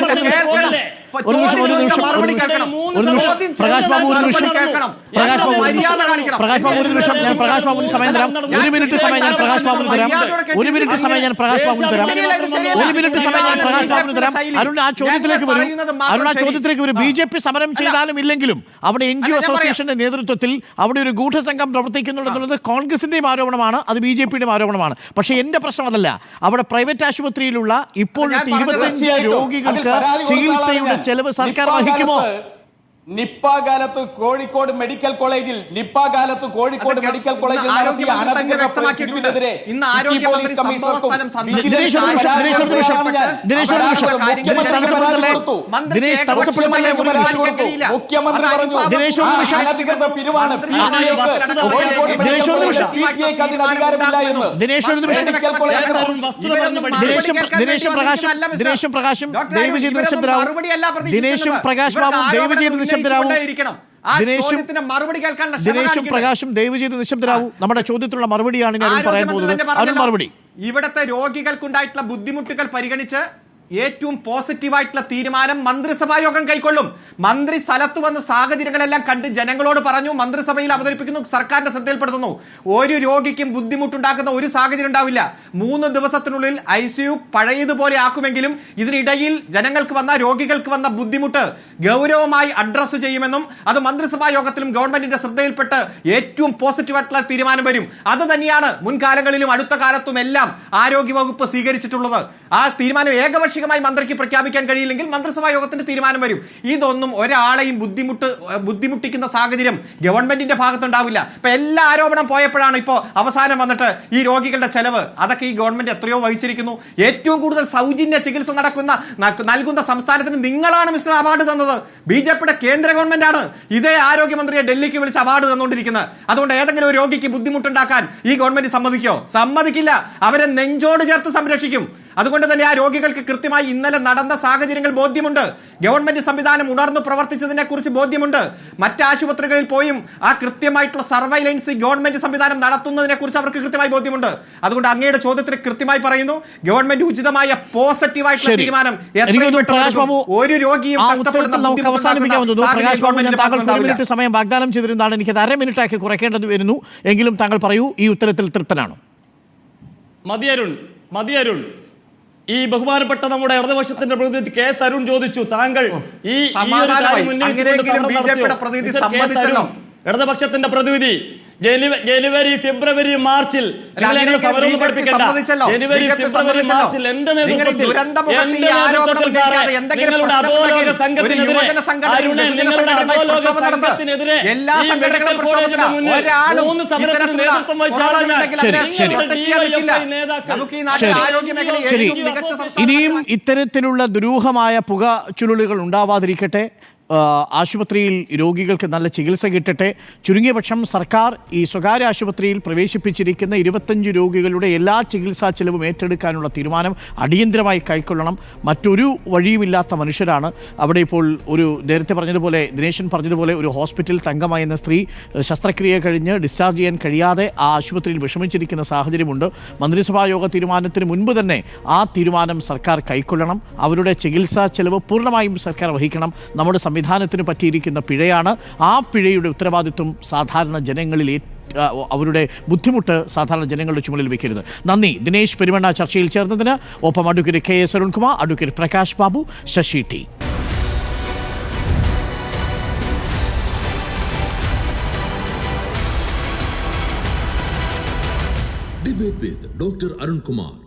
ബാബു ഒരു നിമിഷം സമയം തരാം. 1 മിനിറ്റ് സമയം ഞാൻ പ്രകാശ് ബാബുവിന് തരാം. 1 മിനിറ്റ് സമയം ഞാൻ പ്രകാശ് ബാബുവിന് തരാം. 1 മിനിറ്റ് സമയം ഞാൻ പ്രകാശ് ബാബുവിന് തരാം. അരുൺ ആ ചോദ്യത്തിലേക്ക് വരും. BJP സമരം ചെയ്താലും ഇല്ലെങ്കിലും അവിടെ NGO അസോസിയേഷന്റെ നേതൃത്വത്തിൽ അവിടെ ഒരു ഗൂഢസംഘം പ്രവർത്തിക്കുന്നുണ്ടെന്നുള്ളത് കോൺഗ്രസിന്റെയും ആരോപണമാണ്, അത് BJPയുടെയും ആരോപണമാണ്. പക്ഷേ എന്റെ പ്രശ്നം അതല്ല. അവിടെ പ്രൈവറ്റ് ആശുപത്രിയിലുള്ള ഇപ്പോഴത്തെ 25 രോഗികൾക്ക് ചികിത്സയുടെ ചെലവ് സർക്കാർ വഹിക്കുമോ? നിപ്പ കാലത്ത് കോഴിക്കോട് മെഡിക്കൽ കോളേജിൽ നടത്തിയ അനധികൃത പിരിവിനെതിരെ പോലീസ് കമ്മീഷണർക്കും മുഖ്യമന്ത്രി പറഞ്ഞു അനധികൃത പിരിവാണ്, അതിന് അധികാരമില്ല എന്ന്. മെഡിക്കൽ ദിനേശും പ്രകാശും ദയവ് ചെയ്ത് നിശബ്ദരാവും. ദിനേശും പ്രകാശ് ബാബു ദയവ് ചെയ്ത് നിശബ്ദരാവും. ദിനേശും പ്രകാശും ദയവ് ചെയ്ത് നിശബ്ദരാവും. നമ്മുടെ ചോദ്യത്തിലുള്ള മറുപടിയാണ് ഞാൻ പറയാൻ പോകുന്നത്. മറുപടി ഇവിടുത്തെ രോഗികൾക്കുണ്ടായിട്ടുള്ള ബുദ്ധിമുട്ടുകൾ പരിഗണിച്ച് ഏറ്റവും പോസിറ്റീവായിട്ടുള്ള തീരുമാനം മന്ത്രിസഭാ യോഗം കൈക്കൊള്ളും. മന്ത്രി സ്ഥലത്ത് വന്ന സാഹചര്യങ്ങളെല്ലാം കണ്ട് ജനങ്ങളോട് പറഞ്ഞു, മന്ത്രിസഭയിൽ അവതരിപ്പിക്കുന്നു, സർക്കാരിന്റെ ശ്രദ്ധയിൽപ്പെടുത്തുന്നു. ഒരു രോഗിക്കും ബുദ്ധിമുട്ടുണ്ടാക്കുന്ന ഒരു സാഹചര്യം ഉണ്ടാവില്ല. 3 ദിവസത്തിനുള്ളിൽ ICU പഴയതുപോലെ ആക്കുമെങ്കിലും ഇതിനിടയിൽ ജനങ്ങൾക്ക് വന്ന രോഗികൾക്ക് വന്ന ബുദ്ധിമുട്ട് ഗൗരവമായി അഡ്രസ് ചെയ്യുമെന്നും അത് മന്ത്രിസഭാ യോഗത്തിലും ഗവൺമെന്റിന്റെ ശ്രദ്ധയിൽപ്പെട്ട് ഏറ്റവും പോസിറ്റീവായിട്ടുള്ള തീരുമാനം വരും. അത് തന്നെയാണ് മുൻകാലങ്ങളിലും അടുത്ത കാലത്തും എല്ലാം ആരോഗ്യവകുപ്പ് സ്വീകരിച്ചിട്ടുള്ളത്. ആ തീരുമാനം ഏകപക്ഷീയമായി മന്ത്രിക്ക് പ്രഖ്യാപിക്കാൻ കഴിയില്ലെങ്കിൽ മന്ത്രിസഭാ യോഗത്തിന്റെ തീരുമാനം വരും. ഇതൊന്നും ഒരാളെയും ബുദ്ധിമുട്ടിക്കുന്ന സാഹചര്യം ഗവൺമെന്റിന്റെ ഭാഗത്തുണ്ടാവില്ല. ഇപ്പൊ എല്ലാ ആരോപണം പോയപ്പോഴാണ് ഇപ്പോൾ അവസാനം വന്നിട്ട് ഈ രോഗികളുടെ ചെലവ് അതൊക്കെ ഈ ഗവൺമെന്റ് എത്രയോ വഹിച്ചിരിക്കുന്നു. ഏറ്റവും കൂടുതൽ സൗജന്യ ചികിത്സ നൽകുന്ന സംസ്ഥാനത്തിന് നിങ്ങളാണ് മിസ്റ്റർ അവാർഡ് തന്നത്. BJPയുടെ കേന്ദ്ര ഗവൺമെന്റ് ആണ് ഇതേ ആരോഗ്യമന്ത്രിയെ ഡൽഹിക്ക് വിളിച്ച് അവാർഡ് തന്നുകൊണ്ടിരിക്കുന്നത്. അതുകൊണ്ട് ഏതെങ്കിലും ഒരു രോഗിക്ക് ബുദ്ധിമുട്ടുണ്ടാക്കാൻ ഈ ഗവൺമെന്റ് സമ്മതിക്കില്ല. അവരെ നെഞ്ചോട് ചേർത്ത് സംരക്ഷിക്കും. അതുകൊണ്ട് തന്നെ ആ രോഗികൾക്ക് കൃത്യമായി ഇന്നലെ നടന്ന സാഹചര്യങ്ങൾ ബോധ്യമുണ്ട്. ഗവൺമെന്റ് സംവിധാനം ഉണർന്നു പ്രവർത്തിച്ചതിനെ കുറിച്ച് ബോധ്യമുണ്ട്. മറ്റ് ആശുപത്രികളിൽ പോയും ആ കൃത്യമായിട്ടുള്ള സർവൈലൻസ് ഗവൺമെന്റ് സംവിധാനം നടത്തുന്നതിനെ കുറിച്ച് അവർക്ക് കൃത്യമായി ബോധ്യമുണ്ട്. അതുകൊണ്ട് അങ്ങയുടെ ചോദ്യത്തിന് കൃത്യമായി പറയുന്നു, ഗവൺമെന്റ് ഉചിതമായ പോസിറ്റീവായിട്ടുള്ള തീരുമാനം ഒരു രോഗിയും സമയം വാഗ്ദാനം ചെയ്തിരുന്നതാണ്. എനിക്കത് 1/2 മിനിറ്റാക്കി കുറയ്ക്കേണ്ടത് വരുന്നു. എങ്കിലും താങ്കൾ പറയൂ, ഈ ഉത്തരത്തിൽ തൃപ്തനാണോ? മതിയരുൺ, ഈ ബഹുമാനപ്പെട്ട നമ്മുടെ ഇടതുപക്ഷത്തിന്റെ പ്രതിനിധി KS അരുൺ ചോദിച്ചു, താങ്കൾ ഈ ഇടതുപക്ഷത്തിന്റെ പ്രതിനിധി ജനുവരി ഫെബ്രുവരി മാർച്ചിൽ ജനുവരി ഫെബ്രുവരി മാർച്ചിൽ എന്റെ നേതൃത്വത്തിൽ നിങ്ങളുടെ അധോലോക സംഘത്തിനെതിരെ മെഡിക്കൽ കോളേജിന് മുന്നിൽ 3 സമരത്തിന് നേതൃത്വം വഹിച്ച ഇനിയും ഇത്തരത്തിലുള്ള ദുരൂഹമായ പുക ചുരുളുകൾ ഉണ്ടാവാതിരിക്കട്ടെ. ആശുപത്രിയിൽ രോഗികൾക്ക് നല്ല ചികിത്സ കിട്ടട്ടെ. ചുരുങ്ങിയ പക്ഷം സർക്കാർ ഈ സ്വകാര്യ ആശുപത്രിയിൽ പ്രവേശിപ്പിച്ചിരിക്കുന്ന 25 രോഗികളുടെ എല്ലാ ചികിത്സാ ചെലവും ഏറ്റെടുക്കാനുള്ള തീരുമാനം അടിയന്തരമായി കൈക്കൊള്ളണം. മറ്റൊരു വഴിയുമില്ലാത്ത മനുഷ്യരാണ് അവിടെ. ഇപ്പോൾ ഒരു നേരത്തെ പറഞ്ഞതുപോലെ, ദിനേശൻ പറഞ്ഞതുപോലെ, ഒരു ഹോസ്പിറ്റൽ തങ്കമ്മ എന്ന സ്ത്രീ ശസ്ത്രക്രിയ കഴിഞ്ഞ് ഡിസ്ചാർജ് ചെയ്യാൻ കഴിയാതെ ആ ആശുപത്രിയിൽ വിഷമിച്ചിരിക്കുന്ന സാഹചര്യമുണ്ട്. മന്ത്രിസഭാ യോഗ തീരുമാനത്തിന് മുൻപ് തന്നെ ആ തീരുമാനം സർക്കാർ കൈക്കൊള്ളണം. അവരുടെ ചികിത്സാ ചെലവ് പൂർണ്ണമായും സർക്കാർ വഹിക്കണം. നമ്മുടെ സംവിധാനത്തിന് പറ്റിയിരിക്കുന്ന പിഴയാണ്. ആ പിഴയുടെ ഉത്തരവാദിത്വം സാധാരണ ജനങ്ങളിൽ അവരുടെ ബുദ്ധിമുട്ട് സാധാരണ ജനങ്ങളുടെ ചുമലിൽ വെക്കരുത്. നന്ദി ദിനേശ് പെരുമണ്ണ ചർച്ചയിൽ ചേർന്നതിന്. ഒപ്പം advocate KS Arunkumar, advocate Prakash Babu, Sasi T. Debate with Dr. Arun Kumar.